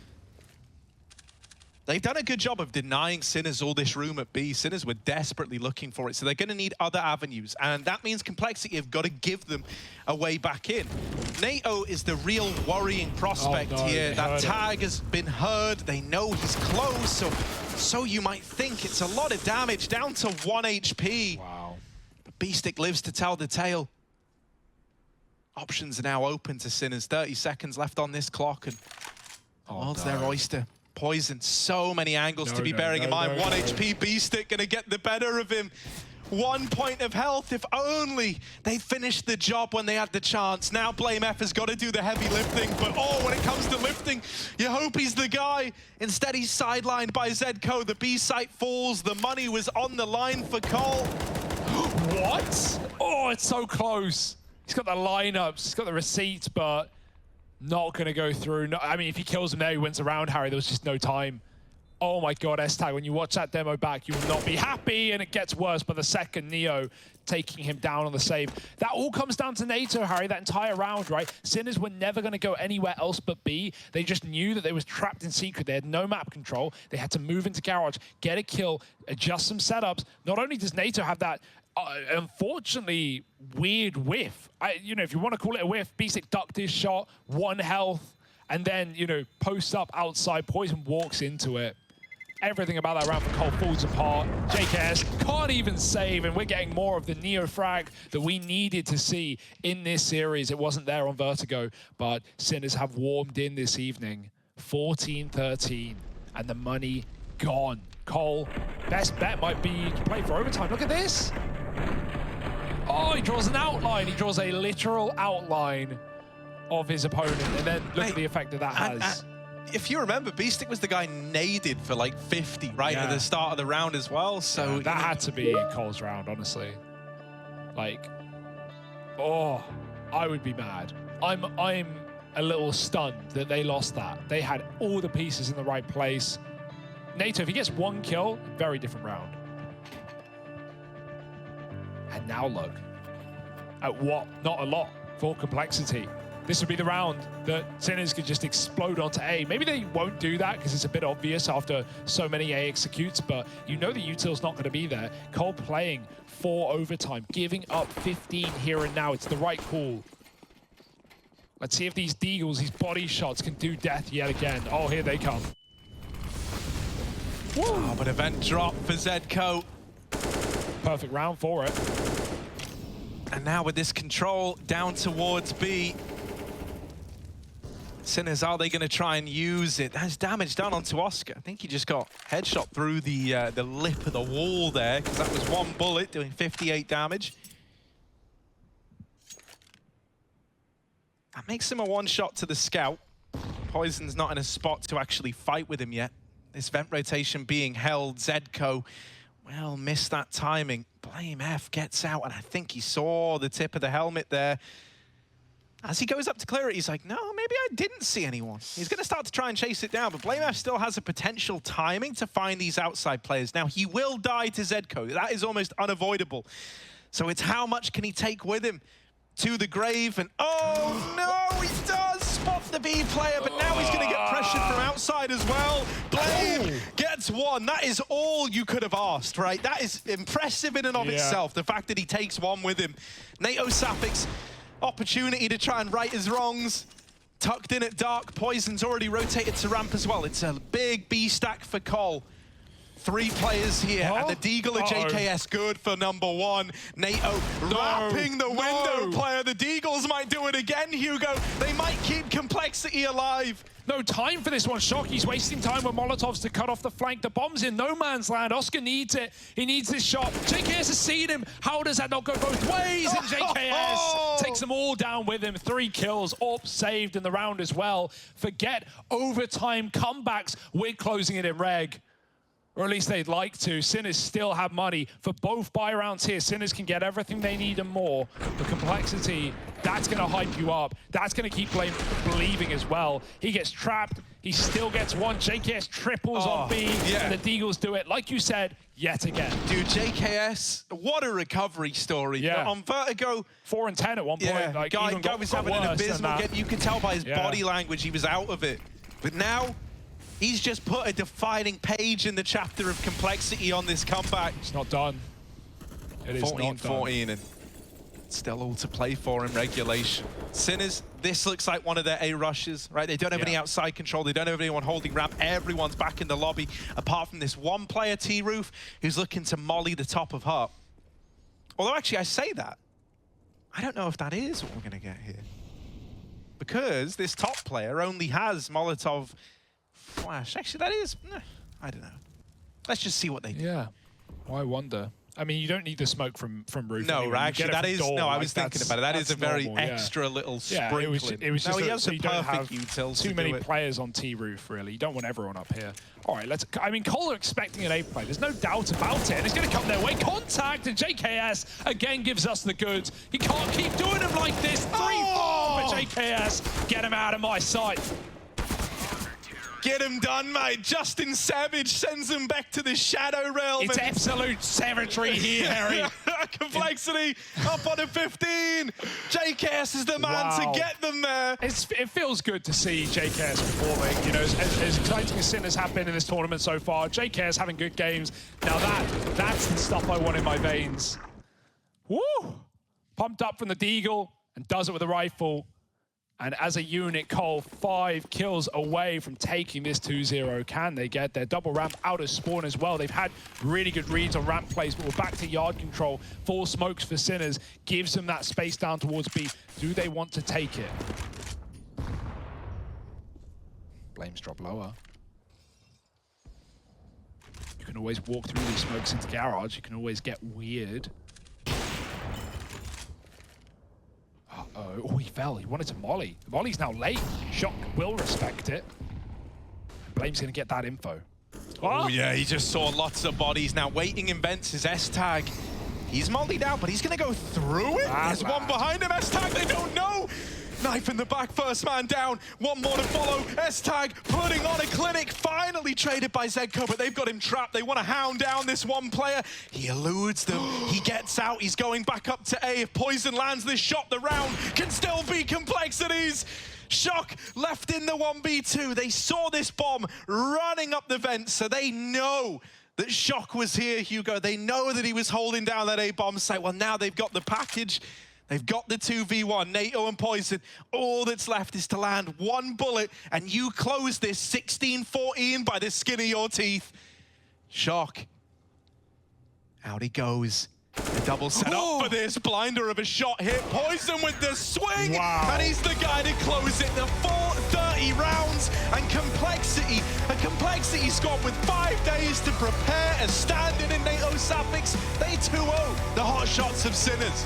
They've done a good job of denying Sinners all this room at B. Sinners were desperately looking for it, so they're going to need other avenues, and that means Complexity have got to give them a way back in. NATO is the real worrying prospect here. That tag has been heard. They know he's close, so you might think it's a lot of damage, down to 1 HP. Wow. But B-Stick lives to tell the tale. Options are now open to Sinners. 30 seconds left on this clock, and world's their oyster. Poison, so many angles to be bearing in mind. 1 HP B-Stick gonna get the better of him. 1 point of health. If only they finished the job when they had the chance. Now Blame F has got to do the heavy lifting, but when it comes to lifting, you hope he's the guy. Instead, he's sidelined by Zedco. The B site falls. The money was on the line for Cole. What? Oh, it's so close. He's got the lineups, he's got the receipts, but not going to go through. No, I mean, if he kills him there, he wins the round, Harry. There was just no time. Oh my God, S-Tag, when you watch that demo back, you will not be happy, and it gets worse by the second. Neo taking him down on the save. That all comes down to NATO, Harry, that entire round, right? Sinners were never going to go anywhere else but B. They just knew that they was trapped in secret. They had no map control. They had to move into Garage, get a kill, adjust some setups. Not only does NATO have that unfortunately weird whiff. You know, if you want to call it a whiff, B-Stick ducked his shot, 1 health, and then, you know, posts up outside. Poison walks into it. Everything about that round for Cole falls apart. JKS can't even save, and we're getting more of the Neofrag that we needed to see in this series. It wasn't there on Vertigo, but Sinners have warmed in this evening. 14-13, and the money gone. Cole, best bet might be to play for overtime. Look at this. Oh, he draws an outline. He draws a literal outline of his opponent, and then look at the effect that has. If you remember, B-Stick was the guy naded for like 50 at the start of the round as well. So that had to be Cole's round, honestly. Like, I would be mad. I'm a little stunned that they lost that. They had all the pieces in the right place. NATO, if he gets 1 kill, very different round. And now look at what? Not a lot for Complexity. This would be the round that Sinners could just explode onto A. Maybe they won't do that because it's a bit obvious after so many A executes, but you know the util's not going to be there. Cole playing for overtime, giving up 15 here and now. It's the right call. Let's see if these deagles, these body shots can do death yet again. Oh, here they come. Oh, but event drop for Zedco. Perfect round for it. And now with this control down towards B, Sinners, are they going to try and use it? That's damage done onto Oscar. I think he just got headshot through the lip of the wall there, because that was 1 bullet doing 58 damage. That makes him a 1-shot to the scout. Poison's not in a spot to actually fight with him yet. This vent rotation being held. Zedco, well, missed that timing. Blame F gets out, and I think he saw the tip of the helmet there. As he goes up to clear it, he's like, no, maybe I didn't see anyone. He's going to start to try and chase it down, but blameF still has a potential timing to find these outside players. Now, he will die to Zedco. That is almost unavoidable. So it's how much can he take with him to the grave? And oh, no, he does spot the B player, but now he's going to get pressured from outside as well. Blame gets one. That is all you could have asked, right? That is impressive in and of itself, the fact that he takes one with him. NATO Sapphic's opportunity to try and right his wrongs. Tucked in at dark. Poison's already rotated to ramp as well. It's a big B stack for Cole. 3 players here, and the Deagle of JKS good for number 1. NATO wrapping the window player. The Deagles might do it again, Hugo. They might keep Complexity alive. No time for this one. Shock, he's wasting time with Molotovs to cut off the flank. The bomb's in no man's land. Oscar needs it. He needs this shot. JKS has seen him. How does that not go both ways? And JKS takes them all down with him. 3 kills, AWP saved in the round as well. Forget overtime comebacks. We're closing it in reg. Or at least they'd like to. Sinners still have money for both buy rounds here. Sinners can get everything they need and more. The Complexity, that's going to hype you up. That's going to keep Blame believing as well. He gets trapped. He still gets one. JKS triples on B, and the Deagles do it, like you said, yet again. Dude, JKS, what a recovery story. Yeah. On Vertigo, 4 and 10 at one point. Like, guy was having an abysmal game. You could tell by his body language he was out of it. But now, he's just put a defining page in the chapter of Complexity on this comeback. It's not done. It is 14-14, and still all to play for in regulation. Sinners, this looks like one of their A rushes, right? They don't have any outside control. They don't have anyone holding ramp. Everyone's back in the lobby, apart from this one player, T-Roof, who's looking to molly the top of Hut. Although, actually, I say that. I don't know if that is what we're going to get here. Because this top player only has Molotov Flash. Actually, that is... I don't know. Let's just see what they do. Yeah. Why wonder? I mean, you don't need the smoke from roof. No, anyway. actually, that is... Door. No, I was thinking about it. That is a very extra little sprinkling. It was just he has so the you don't perfect have utils too many players on T-Roof, really. You don't want everyone up here. All right, let's... I mean, Cole are expecting an A play. There's no doubt about it. And it's going to come their way. Contact, and JKS again gives us the goods. He can't keep doing them like this. 3-4 for JKS. Get him out of my sight. Get him done, mate. Justin Savage sends him back to the Shadow Realm. It's absolute savagery here, Harry. Complexity up on a 15. JKS is the man to get them there. It feels good to see JKS performing. You know, as exciting as Sinners have been in this tournament so far, JKS having good games. Now that's the stuff I want in my veins. Woo! Pumped up from the Deagle and does it with a rifle. And as a unit, Cole 5 kills away from taking this 2-0. Can they get their double ramp out of spawn as well? They've had really good reads on ramp plays, but we're back to yard control. 4 smokes for Sinners, gives them that space down towards B. Do they want to take it? Flames drop lower. You can always walk through these smokes into garage. You can always get weird. Oh, he fell. He wanted to molly. The molly's now late. Shock will respect it. Blame's going to get that info. Oh, yeah, he just saw lots of bodies. Now, waiting in vents is S-Tag. He's mollied out, but he's going to go through it. There's one behind him. S-Tag, they don't know. Knife in the back, first man down. One more to follow. S-Tag putting on a clinic. Finally traded by Zedco, but they've got him trapped. They want to hound down this one player. He eludes them. He gets out. He's going back up to A. If Poison lands this shot, the round can still be Complexities. Shock left in the 1v2. They saw this bomb running up the vent, so they know that Shock was here, Hugo. They know that he was holding down that A bomb site. Well, now they've got the package. They've got the 2v1, NATO and Poison. All that's left is to land one bullet, and you close this 16-14 by the skin of your teeth. Shock. Out he goes. The double set up for this. Blinder of a shot hit. Poison with the swing. And he's the guy to close it. The full 30 rounds. And Complexity. A Complexity squad with 5 days to prepare a stand-in NATO Sapphic's. They 2-0 the hot shots of Sinners.